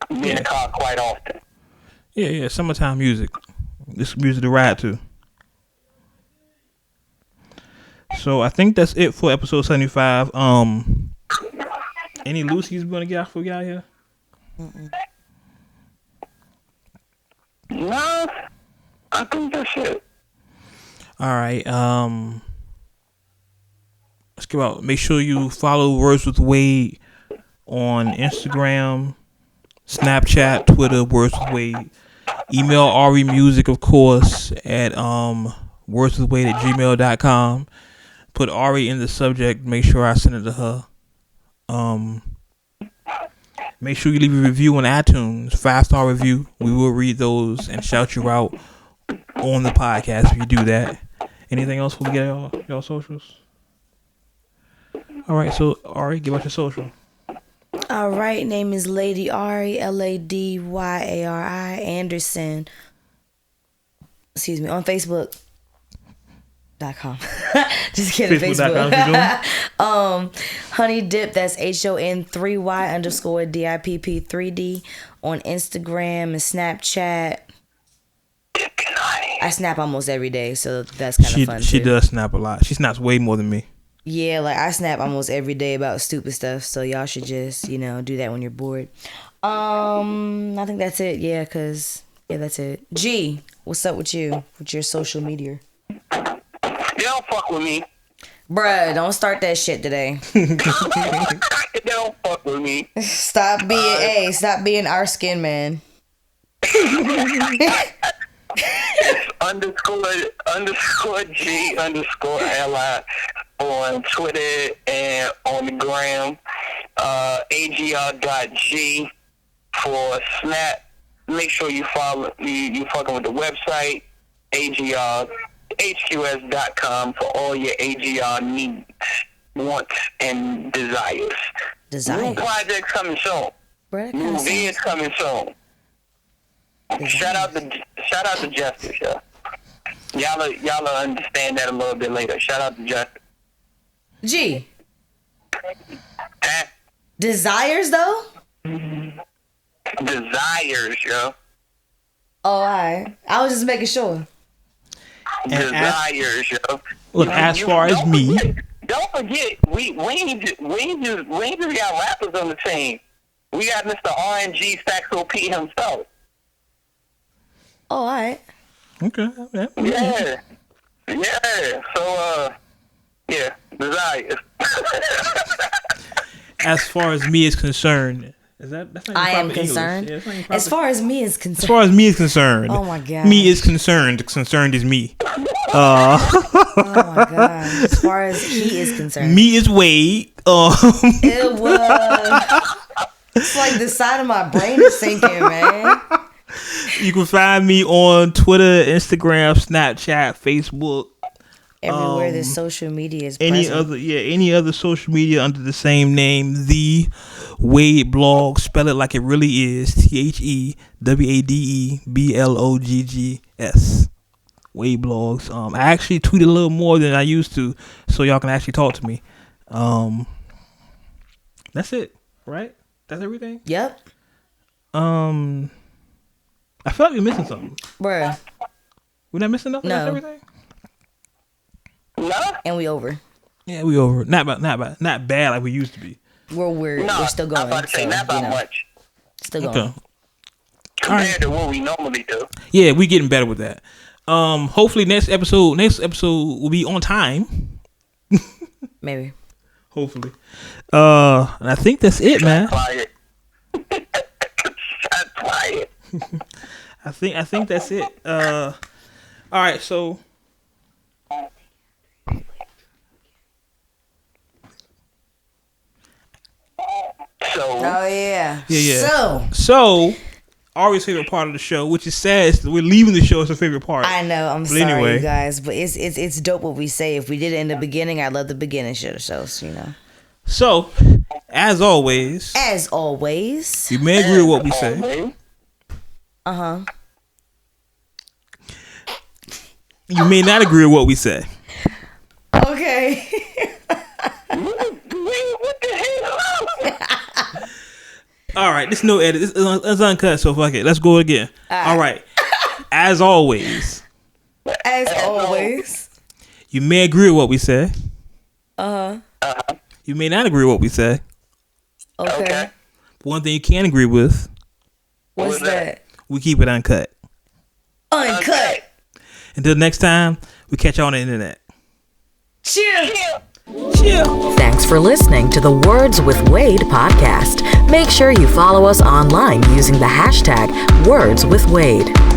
I'm in the car quite often. Yeah, summertime music. This music to ride to. So I think that's it for episode 75. Any Lucy's gonna get out for y'all here? No, I think that's it. All right. Let's go out. Make sure you follow Words with Wade on Instagram, Snapchat, Twitter. Words with Wade. Email Ari Music, of course, at wordswithwade@gmail.com. Put Ari in the subject. Make sure I send it to her. Make sure you leave a review on iTunes, 5-star review. We will read those and shout you out on the podcast if you do that. Anything else before we get y'all socials? All right, so Ari, give us your social. All right, name is Lady Ari, LadyAri Anderson. Excuse me, on Facebook. .com. Just kidding. Facebook. Honey Dip, that's HON3Y_DIPP3D on Instagram and Snapchat. I snap almost every day, so that's kind of fun. She does snap a lot. She snaps way more than me. Yeah, like I snap almost every day about stupid stuff, so y'all should just, do that when you're bored. I think that's it. Yeah, that's it. G, what's up with you? With your social media? They don't fuck with me. Bruh, don't start that shit today. They don't fuck with me. Stop being our skin man. It's _G_LI on Twitter and on the gram. AGR.G for Snap. Make sure you follow you fucking with the website, AGRHQS.com for all your AGR needs, wants, and desires. New projects coming soon. New vids coming soon. Shout out to Justice, yo. Y'all understand that a little bit later. Shout out to Justice. G. Desires though? Desires, yo. Oh, alright. I was just making sure. Desires, yo. Look, as far as me, don't forget, we ain't just got rappers on the team. We got Mr. RNG Saxo P himself. Oh, alright. Okay. Yeah. So, desires. As far as me is concerned, I am concerned. Yeah, as far as me is concerned. As far as me is concerned. Oh my god. Me is concerned. Concerned is me. Oh my god. As far as he is concerned. Me is Wade. It was. It's like the side of my brain is sinking, man. You can find me on Twitter, Instagram, Snapchat, Facebook. Everywhere the social media is present. Any other social media under the same name, The Wade Blog. Spell it like it really is. TheWadeBloggs. Wade Blogs. I actually tweet a little more than I used to, so y'all can actually talk to me. That's it, right? That's everything? Yep. I feel like we're missing something. Bruh. We're not missing nothing? No. That's everything? No. And we over. Yeah, we over. Not bad like we used to be. We're still going. I'm about to say, not by much. Still going. Okay. Compared to what we normally do. Yeah, we getting better with that. Hopefully next episode will be on time. Maybe. Hopefully. And I think that's it, man. Quiet. Quiet. I think that's it. All right, so Oh yeah. So Ari's favorite part of the show, which is sad, is we're leaving the show as her favorite part. I know. I'm sorry, you guys, but it's dope what we say. If we did it in the beginning, I love the beginning shit of shows. So, as always, you may agree with what we say. You may not agree with what we say. Okay. What the hell? All right, this no edit. It's uncut, so fuck it. Let's go again. All right. As always, you may agree with what we say. You may not agree with what we say. Okay. One thing you can agree with. What's that? We keep it uncut. Uncut. Until next time, we catch you on the internet. Chill. Thanks for listening to the Words with Wade podcast. Make sure you follow us online using the hashtag WordsWithWade.